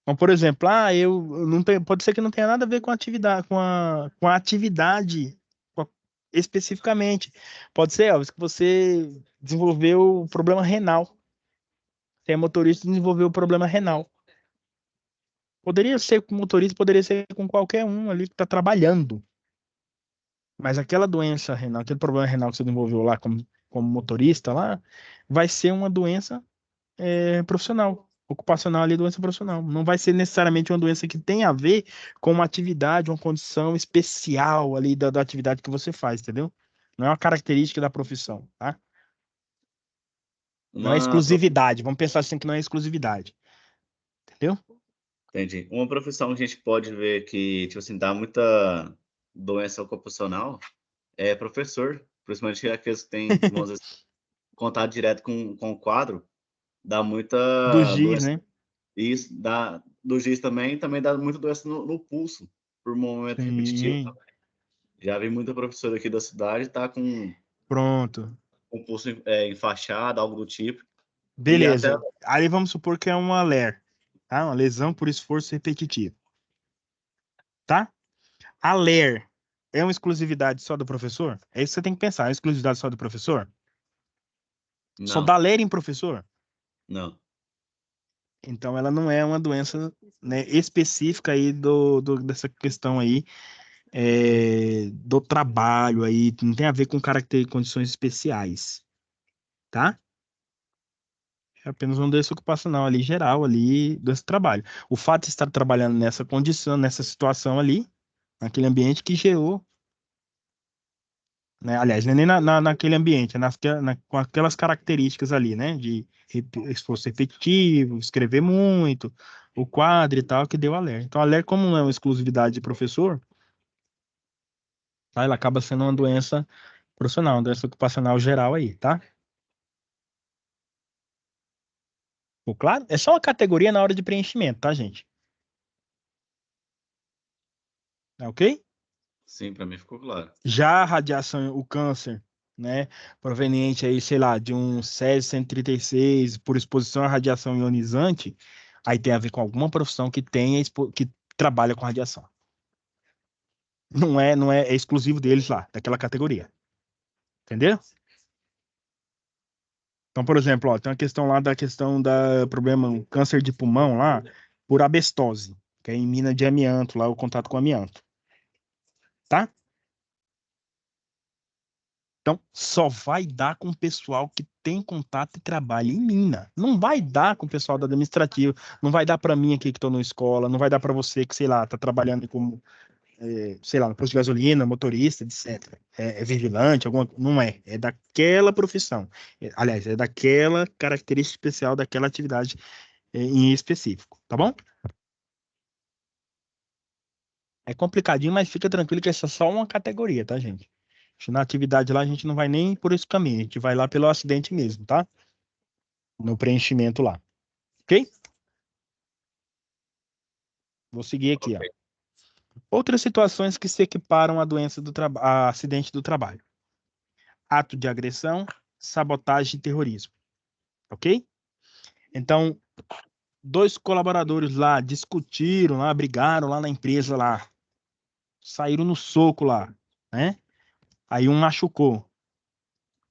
Então, por exemplo, eu não tenho, pode ser que não tenha nada a ver com a atividade, com a atividade com a- especificamente. Pode ser, Elvis, que você desenvolveu problema renal. Você é motorista e desenvolveu problema renal. Poderia ser com motorista, poderia ser com qualquer um ali que está trabalhando. Mas aquela doença renal, aquele problema renal que você desenvolveu lá como motorista lá, vai ser uma doença profissional, ocupacional ali, doença profissional. Não vai ser necessariamente uma doença que tem a ver com uma atividade, uma condição especial ali da atividade que você faz, entendeu? Não é uma característica da profissão, tá? Não é Uma, pro- exclusividade. Vamos pensar assim que não é exclusividade, entendeu? Entendi. Uma profissão que a gente pode ver que, tipo assim, dá muita doença ocupacional é professor, principalmente aqueles que têm, vamos dizer, contato direto com o quadro, dá Do muita giz, doença. né? Isso dá do giz também dá muita doença no pulso, por momento repetitivo Sim, também. Já vi muita professora aqui da cidade tá pronto. com o pulso, enfaixado, algo do tipo, e até Beleza. Aí vamos supor que é uma LER, tá? Uma lesão por esforço repetitivo, tá? A LER é uma exclusividade só do professor? É isso que você tem que pensar. É uma exclusividade só do professor? Só dá não, LER em professor? não. Então ela não é uma doença, né, específica aí dessa questão aí do trabalho aí, não tem a ver com condições especiais, tá? É apenas uma doença ocupacional ali, geral ali, desse trabalho. O fato de estar trabalhando nessa condição, nessa situação ali, naquele ambiente que gerou, né? Aliás, não é nem naquele ambiente, é com aquelas características ali, né? De esforço repetitivo, escrever muito, o quadro e tal, que deu alerta. Então, alerta, como não é uma exclusividade de professor, tá? Ela acaba sendo uma doença profissional, uma doença ocupacional geral aí, tá? Ficou claro? É só uma categoria na hora de preenchimento, tá, gente? Tá ok? Sim, para mim ficou claro. Já a radiação, o câncer, né, proveniente aí, sei lá, de um Césio 136 por exposição à radiação ionizante, aí tem a ver com alguma profissão que que trabalha com radiação. Não é exclusivo deles lá, daquela categoria. Entendeu? Então, por exemplo, ó, tem uma questão lá da questão da problema, um câncer de pulmão lá, por asbestose, que é em mina de amianto, lá o contato com amianto, tá? Então, só vai dar com o pessoal que tem contato e trabalha em mina. Não vai dar com o pessoal da administrativa, não vai dar para mim aqui que estou na escola, não vai dar para você que, sei lá, está trabalhando como, sei lá, no posto de gasolina, motorista, etc. É vigilante, não é. É daquela profissão. Aliás, é daquela característica especial daquela atividade em específico, tá bom? É complicadinho, mas fica tranquilo que essa é só uma categoria, tá, gente? Na atividade lá, a gente não vai nem por esse caminho, a gente vai lá pelo acidente mesmo, tá? No preenchimento lá, ok? Vou seguir aqui, ó. Outras situações que se equiparam à doença a acidente do trabalho: ato de agressão, sabotagem e terrorismo, ok? Então, dois colaboradores lá discutiram lá, brigaram lá na empresa lá, saíram no soco lá, né? Aí um machucou.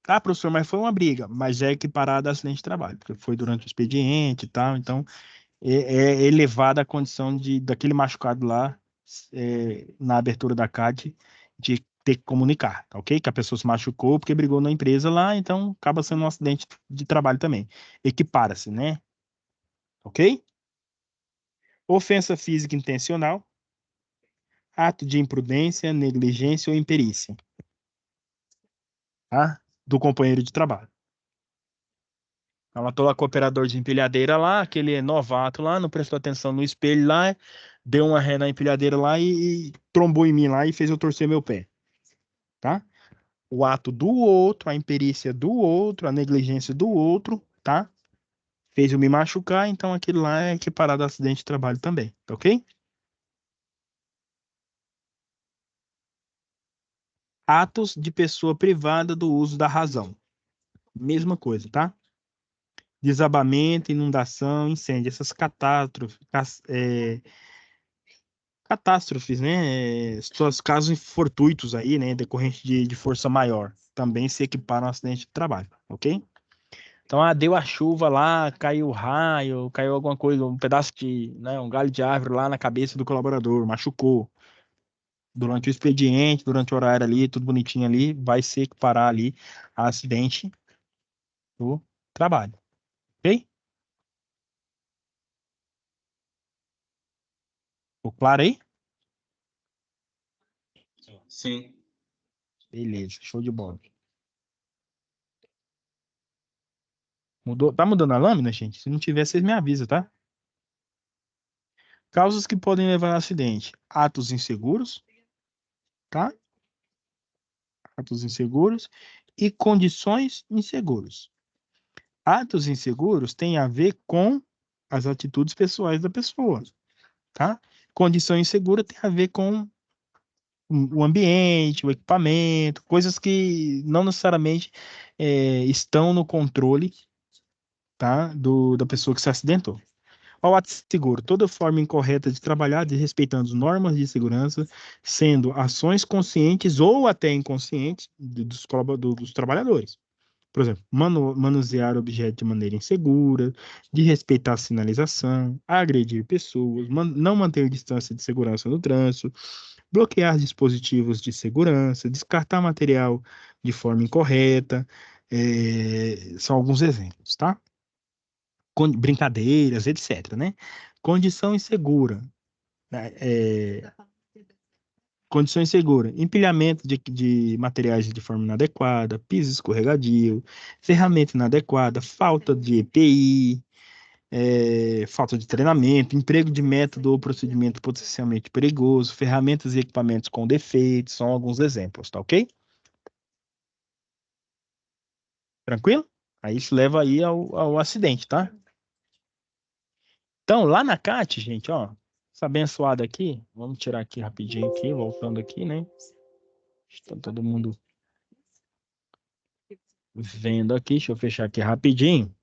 Ah, professor, mas foi uma briga, mas é equiparado a acidente de trabalho, porque foi durante o expediente e tal, então é elevada a condição daquele machucado lá, na abertura da CAT, de ter que comunicar, tá ok? Que a pessoa se machucou porque brigou na empresa lá, então acaba sendo um acidente de trabalho também. Equipara-se, né? Ok? Ofensa física intencional, ato de imprudência, negligência ou imperícia, tá? Do companheiro de trabalho. Ela tô lá com o operador de empilhadeira lá, aquele novato lá, não prestou atenção no espelho lá, deu uma ré na empilhadeira lá e trombou em mim lá e fez eu torcer meu pé, tá? O ato do outro, a imperícia do outro, a negligência do outro, tá? Fez eu me machucar, então aquilo lá é equiparado a acidente de trabalho também, tá ok? Atos de pessoa privada do uso da razão. Mesma coisa, tá? Desabamento, inundação, incêndio, essas catástrofes, né? Casos fortuitos aí, né? Decorrente de força maior, também se equiparam a acidente de trabalho, ok? Então, deu a chuva lá, caiu raio, caiu alguma coisa, um pedaço de, né, um galho de árvore lá na cabeça do colaborador, machucou. Durante o expediente, durante o horário ali, tudo bonitinho ali, vai se equiparar ali a acidente do trabalho, ok? Ficou claro aí? Sim. Beleza, show de bola. Mudou, tá mudando a lâmina, gente? Se não tiver, vocês me avisam, tá? Causas que podem levar a acidente: atos inseguros, tá? Atos inseguros e condições inseguras. Atos inseguros têm a ver com as atitudes pessoais da pessoa, tá? Condição insegura tem a ver com o ambiente, o equipamento, coisas que não necessariamente estão no controle, tá? Da pessoa que se acidentou. Ao ato seguro, toda forma incorreta de trabalhar desrespeitando as normas de segurança, sendo ações conscientes ou até inconscientes dos trabalhadores. Por exemplo, manusear objetos de maneira insegura, de respeitar a sinalização, agredir pessoas, não manter distância de segurança no trânsito, bloquear dispositivos de segurança, descartar material de forma incorreta, são alguns exemplos, tá? Brincadeiras, etc, né? Condição insegura, né? Condição insegura, empilhamento de materiais de forma inadequada, piso escorregadio, ferramenta inadequada, falta de EPI, falta de treinamento, emprego de método ou procedimento potencialmente perigoso, ferramentas e equipamentos com defeitos, são alguns exemplos, tá ok? Tranquilo? Aí isso leva aí ao acidente, tá? Então, lá na CAT, gente, ó, essa abençoada aqui, vamos tirar aqui rapidinho aqui, voltando aqui, né? Está todo mundo vendo aqui, deixa eu fechar aqui rapidinho.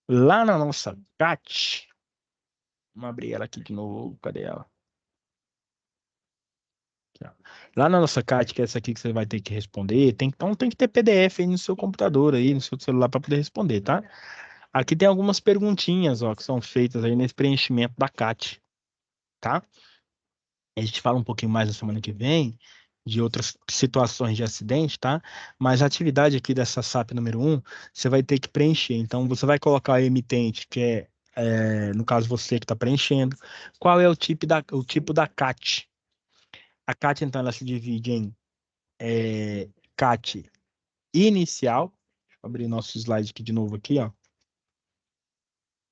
Lá na nossa CAT, vamos abrir ela aqui de novo, cadê ela? Aqui, ó. Lá na nossa CAT, que é essa aqui que você vai ter que responder, então tem que ter PDF aí no seu computador aí, no seu celular para poder responder, tá? Aqui tem algumas perguntinhas, ó, que são feitas aí nesse preenchimento da CAT, tá? A gente fala um pouquinho mais na semana que vem de outras situações de acidente, tá? Mas a atividade aqui dessa SAP número um, você vai ter que preencher. Então, você vai colocar a emitente, que no caso você que está preenchendo, qual é o tipo da CAT. A CAT, então, ela se divide em CAT inicial. Deixa eu abrir nosso slide aqui de novo aqui, ó.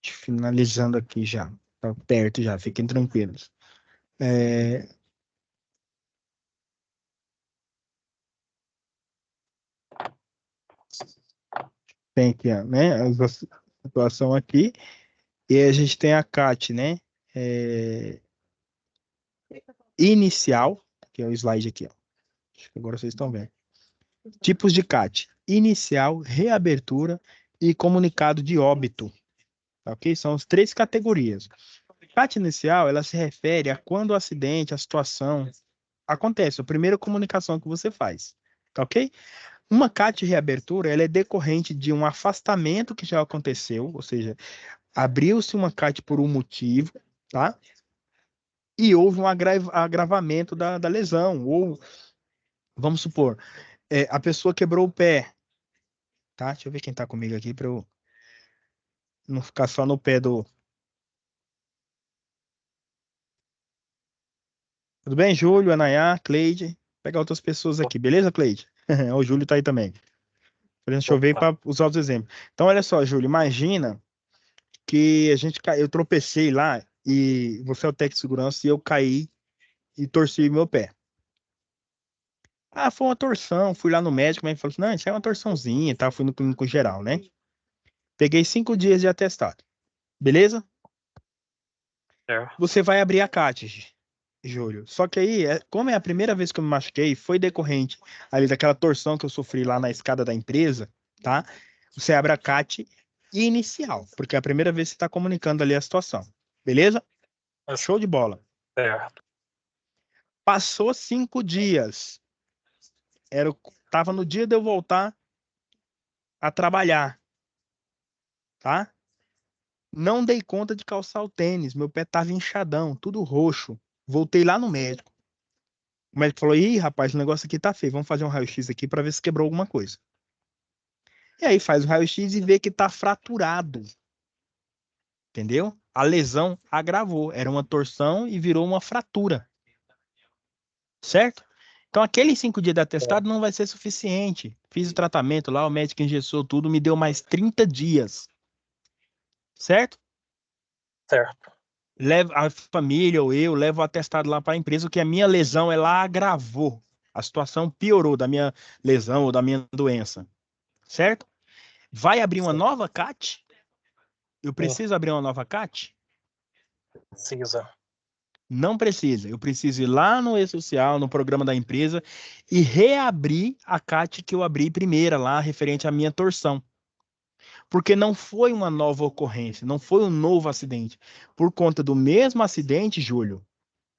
Finalizando aqui já. Tá perto já, fiquem tranquilos. É, tem aqui, ó, né? A situação aqui. E a gente tem a CAT, né? É, inicial, que é o slide aqui, ó. Acho que agora vocês estão vendo. Tipos de CAT: inicial, reabertura, e comunicado de óbito, tá ok? São as 3 categorias. CAT inicial, ela se refere a quando o acidente, a situação acontece, a primeira comunicação que você faz, tá ok? Uma CAT de reabertura, ela é decorrente de um afastamento que já aconteceu, ou seja, abriu-se uma CAT por um motivo, tá? E houve um agravamento da lesão, ou, vamos supor, a pessoa quebrou o pé, tá? Deixa eu ver quem tá comigo aqui para eu não ficar só no pé do... Tudo bem, Júlio, Anayá, Cleide? Vou pegar outras pessoas aqui, beleza, Cleide? O Júlio tá aí também. Deixa eu ver Opa, para usar os exemplos. Então, olha só, Júlio, imagina que eu tropecei lá e você é o técnico de segurança e eu caí e torci meu pé. Ah, foi uma torção, fui lá no médico, mas ele falou assim, não, isso é uma torçãozinha, tá? Fui no clínico geral, né? Peguei 5 dias de atestado, beleza? é, Você vai abrir a CAT, Júlio. Só que aí, como é a primeira vez que eu me machuquei, foi decorrente ali daquela torção que eu sofri lá na escada da empresa, tá? Você abre a CAT inicial, porque é a primeira vez que você está comunicando ali a situação, beleza? Show de bola. certo. Passou 5 dias. Tava no dia de eu voltar a trabalhar, tá? Não dei conta de calçar o tênis. Meu pé tava inchadão, tudo roxo. Voltei lá no médico. O médico falou: ih, rapaz, o negócio aqui tá feio. Vamos fazer um raio-x aqui para ver se quebrou alguma coisa. E aí faz o raio-x e vê que tá fraturado. Entendeu? A lesão agravou. Era uma torção e virou uma fratura. Certo? Então, aqueles 5 dias de atestado não vai ser suficiente. Fiz o tratamento lá, o médico engessou tudo, me deu mais 30 dias. Certo? Certo. Levo a família ou eu levo o atestado lá para a empresa que a minha lesão ela agravou. A situação piorou da minha lesão ou da minha doença. Certo? Vai abrir uma nova CAT? Eu Sim, preciso abrir uma nova CAT? precisa. Não precisa. Eu preciso ir lá no E-Social, no programa da empresa, e reabrir a CAT que eu abri primeira lá, referente à minha torção. Porque não foi uma nova ocorrência, não foi um novo acidente. Por conta do mesmo acidente, Júlio,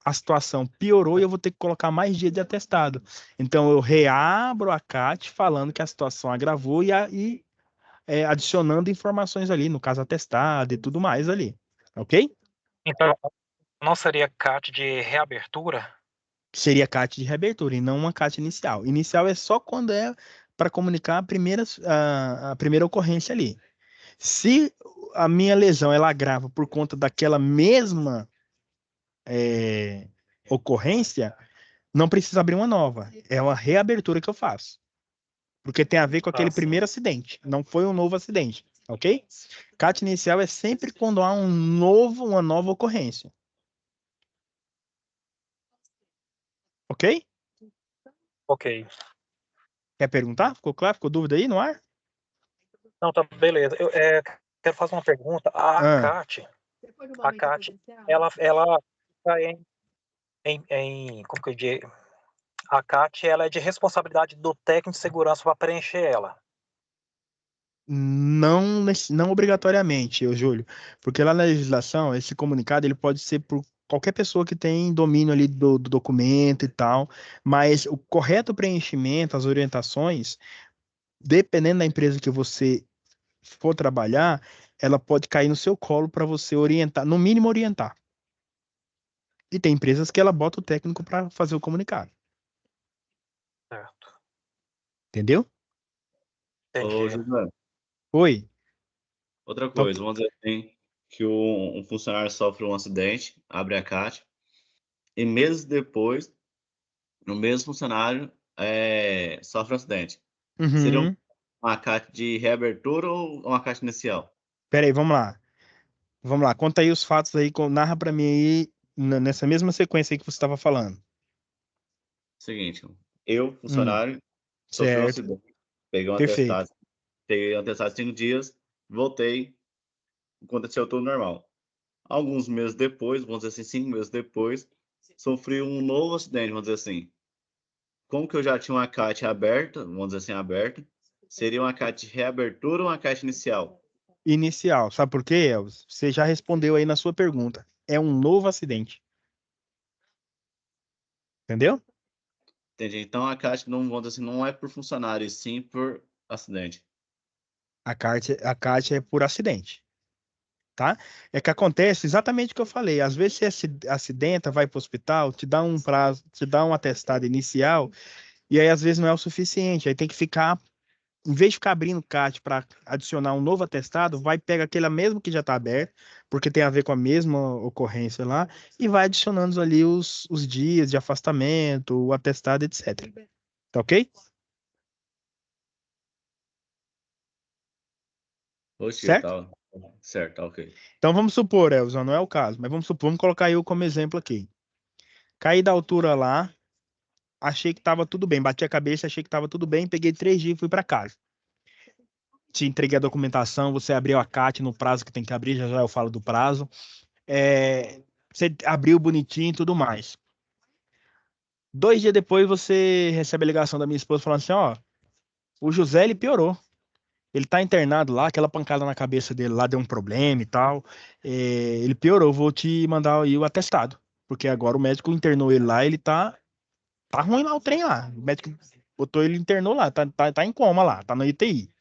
a situação piorou e eu vou ter que colocar mais dias de atestado. Então, eu reabro a CAT falando que a situação agravou e adicionando informações ali, no caso atestado e tudo mais ali. Ok? Então, não seria CAT de reabertura? Seria CAT de reabertura e não uma CAT inicial. Inicial é só quando é para comunicar a primeira ocorrência ali. Se a minha lesão ela agrava por conta daquela mesma é, ocorrência, não precisa abrir uma nova. É uma reabertura que eu faço. Porque tem a ver com aquele Ah, sim. primeiro acidente. Não foi um novo acidente. Ok? CAT inicial é sempre quando há uma nova ocorrência. Ok? Ok. Quer perguntar? Ficou claro? Ficou dúvida aí no ar? Não, tá, beleza. Eu quero fazer uma pergunta. Ah. A CAT, ela fica como que eu digo? A CAT, ela é de responsabilidade do técnico de segurança para preencher ela. Não, não obrigatoriamente, Júlio, porque lá na legislação, esse comunicado ele pode ser por qualquer pessoa que tem domínio ali do documento e tal, mas o correto preenchimento, as orientações, dependendo da empresa que você for trabalhar, ela pode cair no seu colo para você orientar, no mínimo orientar. E tem empresas que ela bota o técnico para fazer o comunicado, Certo. entendeu? Ô, Entendi. José, Oi. outra Então, coisa, vamos dizer assim, que um funcionário sofre um acidente, abre a CAT, e meses depois, o mesmo funcionário sofre um acidente. Seria uhum. uma CAT de reabertura ou uma CAT inicial? Peraí, vamos lá. Vamos lá, conta aí os fatos aí, narra pra mim aí, nessa mesma sequência aí que você estava falando. Seguinte, eu, Hum, funcionário, sofri um certo, acidente, peguei um perfeito. atestado, peguei um atestado de 5 dias, voltei, aconteceu tudo normal. Alguns meses depois, vamos dizer assim, 5 meses depois, sofri um novo acidente, vamos dizer assim. Como que eu já tinha uma CAT aberta, vamos dizer assim, aberta, seria uma CAT de reabertura ou uma CAT inicial? Inicial. Sabe por quê, Elvis? Você já respondeu aí na sua pergunta. É um novo acidente. Entendeu? Entendi. Então a CAT não, vamos dizer assim, não é por funcionário, e sim por acidente. A CAT é por acidente. Tá? É que acontece exatamente o que eu falei. Às vezes você acidenta, vai para o hospital, te dá um prazo, te dá um atestado inicial, e aí às vezes não é o suficiente. Aí tem que ficar, em vez de ficar abrindo o CAT para adicionar um novo atestado, vai pega aquele mesmo que já está aberto, porque tem a ver com a mesma ocorrência lá, e vai adicionando ali os dias de afastamento, o atestado, etc. Tá ok? Oxi, Certo? tá. Certo, tá ok. Então vamos supor, Elza, não é o caso, mas vamos supor, vamos colocar eu como exemplo aqui. Caí da altura lá, achei que tava tudo bem, bati a cabeça, achei que tava tudo bem, peguei 3 dias e fui para casa. Te entreguei a documentação, você abriu a CAT no prazo que tem que abrir, já já eu falo do prazo. Você abriu bonitinho e tudo mais. 2 dias depois você recebe a ligação da minha esposa falando assim, ó, o José ele piorou. Ele tá internado lá, aquela pancada na cabeça dele lá deu um problema e tal. Ele piorou, vou te mandar aí o atestado. Porque agora o médico internou ele lá, ele tá ruim lá o trem lá. O médico botou ele, internou lá, tá em coma lá, tá na UTI.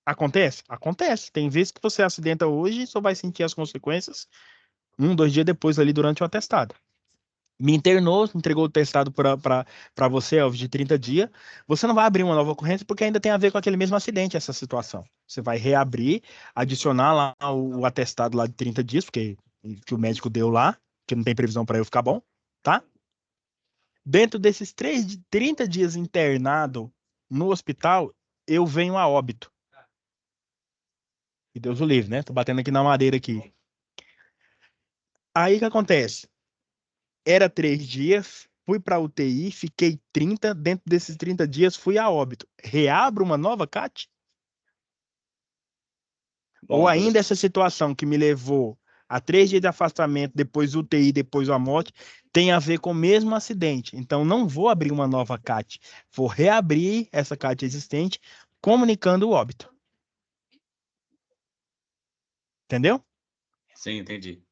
Acontece? Acontece. Tem vezes que você acidenta hoje e só vai sentir as consequências 1, 2 dias depois ali durante o atestado. Me internou, entregou o testado para você, Elvis, de 30 dias. Você não vai abrir uma nova ocorrência porque ainda tem a ver com aquele mesmo acidente, essa situação. Você vai reabrir, adicionar lá o atestado lá de 30 dias, porque que o médico deu lá, que não tem previsão para eu ficar bom, tá? Dentro desses 30 dias internado no hospital, eu venho a óbito. E Deus o livre, né? Tô batendo aqui na madeira aqui. Aí o que acontece? Era 3 dias, fui para UTI, fiquei 30. Dentro desses 30 dias, fui a óbito. Reabro uma nova CAT? Ou Bom, ainda essa situação que me levou a 3 dias de afastamento, depois UTI, depois a morte, tem a ver com o mesmo acidente. Então, não vou abrir uma nova CAT. Vou reabrir essa CAT existente, comunicando o óbito. Entendeu? sim, entendi.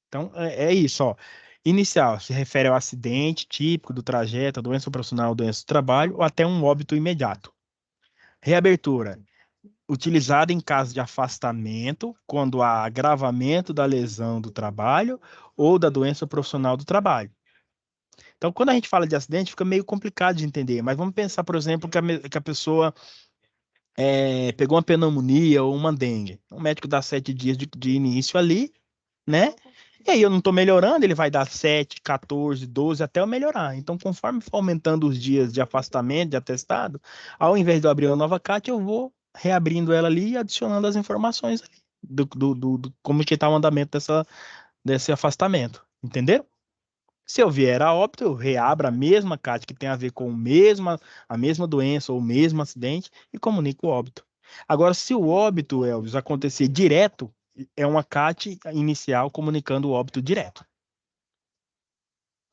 Então, é isso, ó. Inicial se refere ao acidente típico do trajeto, doença profissional, doença do trabalho, ou até um óbito imediato. Reabertura, utilizada em caso de afastamento, quando há agravamento da lesão do trabalho ou da doença profissional do trabalho. Então, quando a gente fala de acidente, fica meio complicado de entender, mas vamos pensar, por exemplo, que a pessoa pegou uma pneumonia ou uma dengue. O médico dá 7 dias de início ali, né? E aí eu não estou melhorando, ele vai dar 7, 14, 12 até eu melhorar. Então, conforme for aumentando os dias de afastamento, de atestado, ao invés de eu abrir uma nova CAT, eu vou reabrindo ela ali e adicionando as informações ali do como que está o andamento desse afastamento. Entenderam? Se eu vier a óbito, eu reabro a mesma CAT que tem a ver com a mesma doença ou o mesmo acidente e comunico o óbito. Agora, se o óbito, Elvis, acontecer direto, é uma CAT inicial comunicando o óbito direto.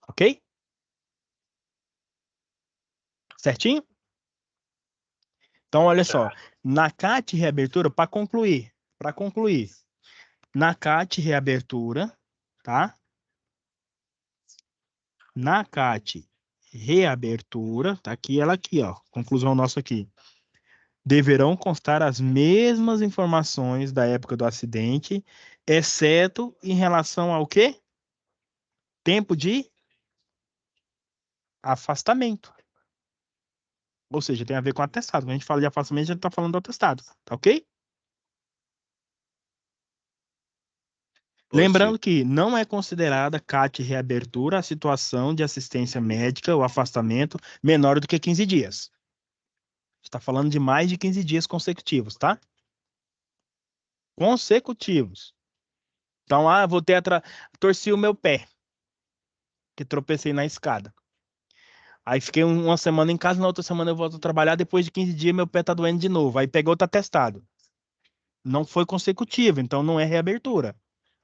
Ok? Certinho? Então, olha só. Na CAT reabertura, para concluir, na CAT reabertura, tá? Na CAT reabertura, tá aqui ela aqui, ó. Conclusão nossa aqui. Deverão constar as mesmas informações da época do acidente, exceto em relação ao quê? Tempo de afastamento. Ou seja, tem a ver com atestado. Quando a gente fala de afastamento, a gente está falando do atestado. Tá ok? Positivo. Lembrando que não é considerada CAT reabertura a situação de assistência médica ou afastamento menor do que 15 dias. Está falando de mais de 15 dias consecutivos, tá? Consecutivos. Então, vou ter torci o meu pé, que tropecei na escada. Aí fiquei uma semana em casa, na outra semana eu volto a trabalhar, depois de 15 dias meu pé tá doendo de novo. Aí pegou outro atestado. Não foi consecutivo, então não é reabertura.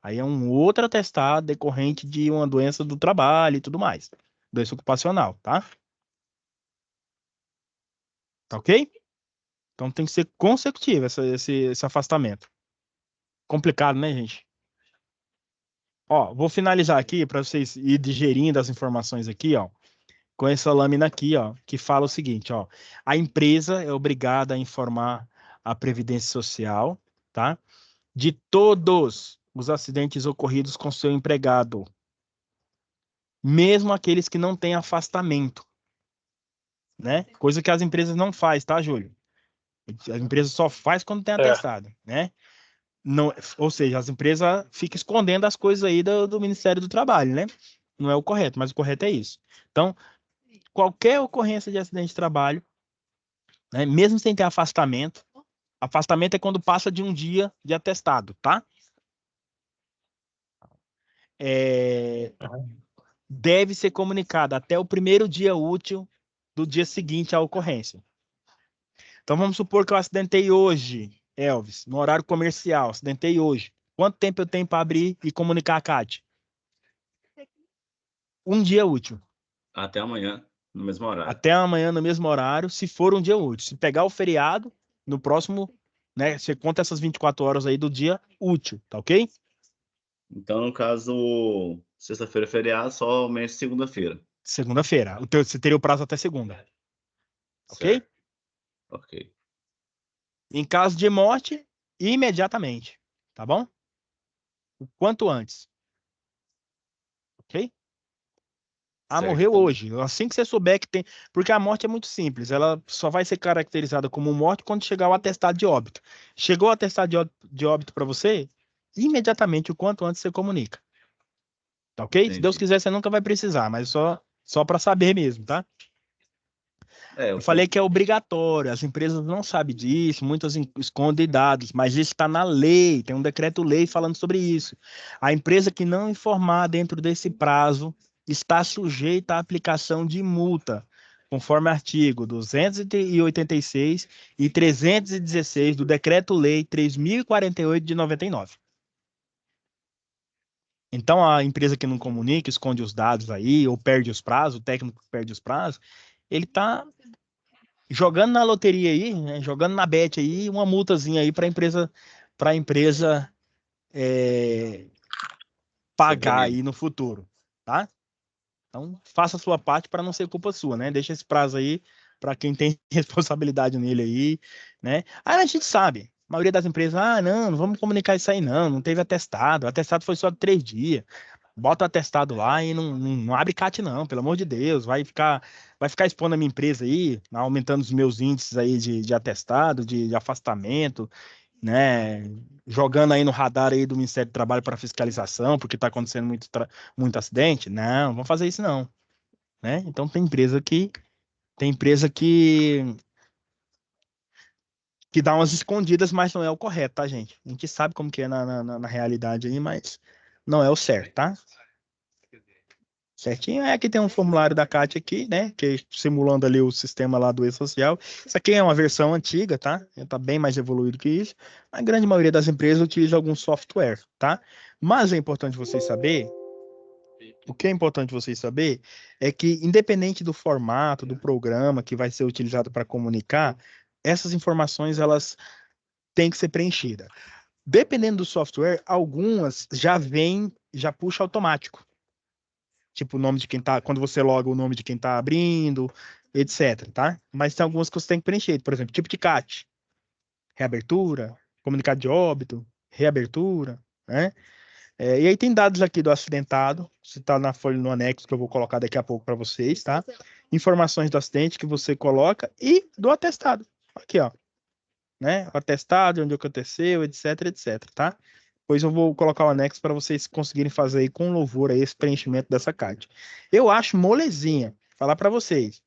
Aí é um outro atestado decorrente de uma doença do trabalho e tudo mais. Doença ocupacional, tá? Tá ok? Então tem que ser consecutivo esse afastamento. Complicado, né, gente? Ó, vou finalizar aqui para vocês ir digerindo as informações aqui, ó, com essa lâmina aqui, ó, que fala o seguinte, ó: a empresa é obrigada a informar a Previdência Social, tá? De todos os acidentes ocorridos com seu empregado, mesmo aqueles que não têm afastamento, né? Coisa que as empresas não fazem, tá, Júlio? A empresa só faz quando tem atestado, né? Não, ou seja, as empresas ficam escondendo as coisas aí do Ministério do Trabalho, né? Não é o correto, mas o correto é isso. Então, qualquer ocorrência de acidente de trabalho, né, mesmo sem ter afastamento é quando passa de um dia de atestado, tá? Deve ser comunicado até o primeiro dia útil do dia seguinte à ocorrência. Então, vamos supor que eu acidentei hoje, Elvis, no horário comercial, acidentei hoje. Quanto tempo eu tenho para abrir e comunicar a CAT? Um dia útil. Até amanhã, no mesmo horário. Até amanhã, no mesmo horário, se for um dia útil. Se pegar o feriado, no próximo, né, você conta essas 24 horas aí do dia útil, tá ok? Então, no caso, sexta-feira é feriado, somente segunda-feira. Segunda-feira. Você teria o prazo até segunda. Ok? Certo. Ok. Em caso de morte, imediatamente. Tá bom? O quanto antes. Ok? Ah, Certo, morreu então. hoje. Assim que você souber que tem. Porque a morte é muito simples. Ela só vai ser caracterizada como morte quando chegar o atestado de óbito. Chegou o atestado de óbito para você, imediatamente, o quanto antes você comunica. Tá ok? Se Deus Entendi. quiser, você nunca vai precisar, mas só para saber mesmo, tá? Eu Eu falei que é obrigatório, as empresas não sabem disso, muitas escondem dados, mas isso está na lei, tem um decreto-lei falando sobre isso. A empresa que não informar dentro desse prazo está sujeita à aplicação de multa, conforme artigo 286 e 316 do Decreto-Lei 3.048 de 99. Então, a empresa que não comunica, esconde os dados aí, ou perde os prazos, o técnico perde os prazos, ele está jogando na loteria aí, né, jogando na bet aí, uma multazinha aí para a empresa se pagar prevenir. aí no futuro, tá? Então, faça a sua parte para não ser culpa sua, né? Deixa esse prazo aí para quem tem responsabilidade nele aí, né? Aí a gente sabe, a maioria das empresas, não vamos comunicar isso aí não teve atestado, o atestado foi só de 3 dias. Bota o atestado lá e não abre CAT não, pelo amor de Deus, vai ficar expondo a minha empresa aí, aumentando os meus índices aí de atestado, de afastamento, né? Jogando aí no radar aí do Ministério do Trabalho para fiscalização, porque está acontecendo muito acidente. Não, vamos fazer isso não, né? Então tem empresa que dá umas escondidas, mas não é o correto, tá, gente? A gente sabe como que é na realidade aí, mas não é o certo, tá? Certinho? É que tem um formulário da CAT aqui, né? Que simulando ali o sistema lá do E-Social. Isso aqui é uma versão antiga, tá? Está bem mais evoluído que isso. A grande maioria das empresas utiliza algum software, tá? Mas é importante vocês saber, o que é importante vocês saber é que, independente do formato, do programa que vai ser utilizado para comunicar, essas informações elas têm que ser preenchidas. Dependendo do software, algumas já puxa automático. Tipo, o nome de quem tá, quando você loga o nome de quem tá abrindo, etc, tá? Mas tem algumas que você tem que preencher, por exemplo, tipo de CAT, reabertura, comunicado de óbito, reabertura, né? E aí tem dados aqui do acidentado, se tá na folha no anexo que eu vou colocar daqui a pouco para vocês, tá? Informações do acidente que você coloca e do atestado. Aqui, ó, né? O atestado, onde aconteceu, etc, etc, tá? Pois eu vou colocar o anexo para vocês conseguirem fazer aí com louvor aí esse preenchimento dessa CAT. Eu acho molezinha, falar para vocês,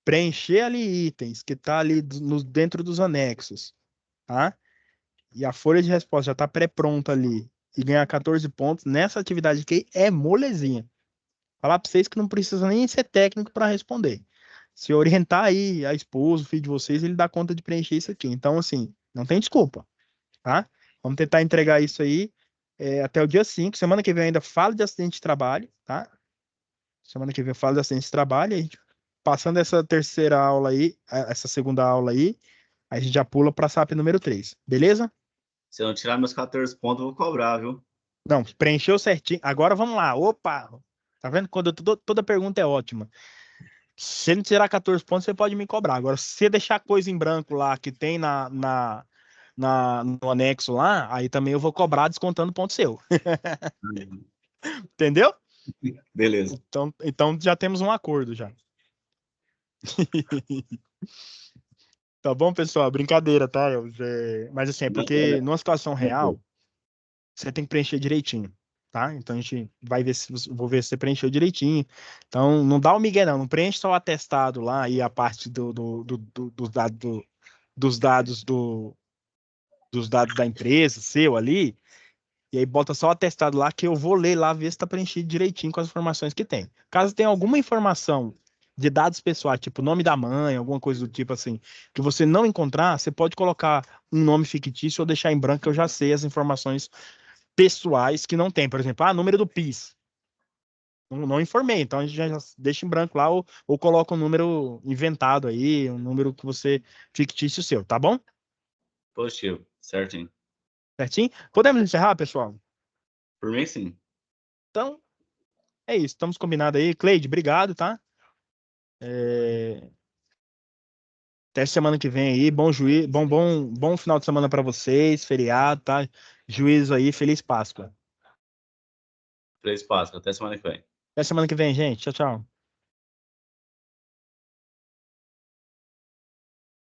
preencher ali itens que tá ali dentro dos anexos, tá? E a folha de resposta já tá pré-pronta ali e ganhar 14 pontos nessa atividade aqui é molezinha. Falar para vocês que não precisa nem ser técnico para responder. Se orientar aí a esposa, o filho de vocês, ele dá conta de preencher isso aqui. Então, assim, não tem desculpa, tá? Vamos tentar entregar isso aí até o dia 5. Semana que vem eu ainda falo de acidente de trabalho, tá? Semana que vem eu falo de acidente de trabalho. passando essa terceira aula aí, essa segunda aula aí, a gente já pula para SAP número 3, beleza? Se eu não tirar meus 14 pontos, eu vou cobrar, viu? Não, preencheu certinho. Agora vamos lá. Opa! Tá vendo? Toda pergunta é ótima. Se ele tirar 14 pontos, você pode me cobrar. Agora, se você deixar coisa em branco lá que tem no anexo lá, aí também eu vou cobrar descontando ponto seu. Entendeu? Beleza. Então já temos um acordo já. Tá bom, pessoal? Brincadeira, tá? Mas assim, é porque numa situação real, você tem que preencher direitinho, tá? Então a gente vai ver vou ver se você preencheu direitinho. Então não dá o migué, não. Não preenche só o atestado lá e a parte dos dados dos dados da empresa, seu ali, e aí bota só o atestado lá que eu vou ler lá, ver se está preenchido direitinho com as informações que tem. Caso tenha alguma informação de dados pessoais, tipo nome da mãe, alguma coisa do tipo assim, que você não encontrar, você pode colocar um nome fictício ou deixar em branco, que eu já sei as informações pessoais que não tem. Por exemplo, número do PIS. Não informei, então a gente já deixa em branco lá ou coloca um número inventado aí, um número que você fictício seu, tá bom? Positivo, certinho. Certinho? Podemos encerrar, pessoal? Por mim, sim. Então, é isso. Estamos combinados aí. Cleide, obrigado, tá? Até semana que vem aí. Bom final de semana para vocês. Feriado, tá? Juízo aí. Feliz Páscoa. Feliz Páscoa. Até semana que vem. Até semana que vem, gente. Tchau, tchau.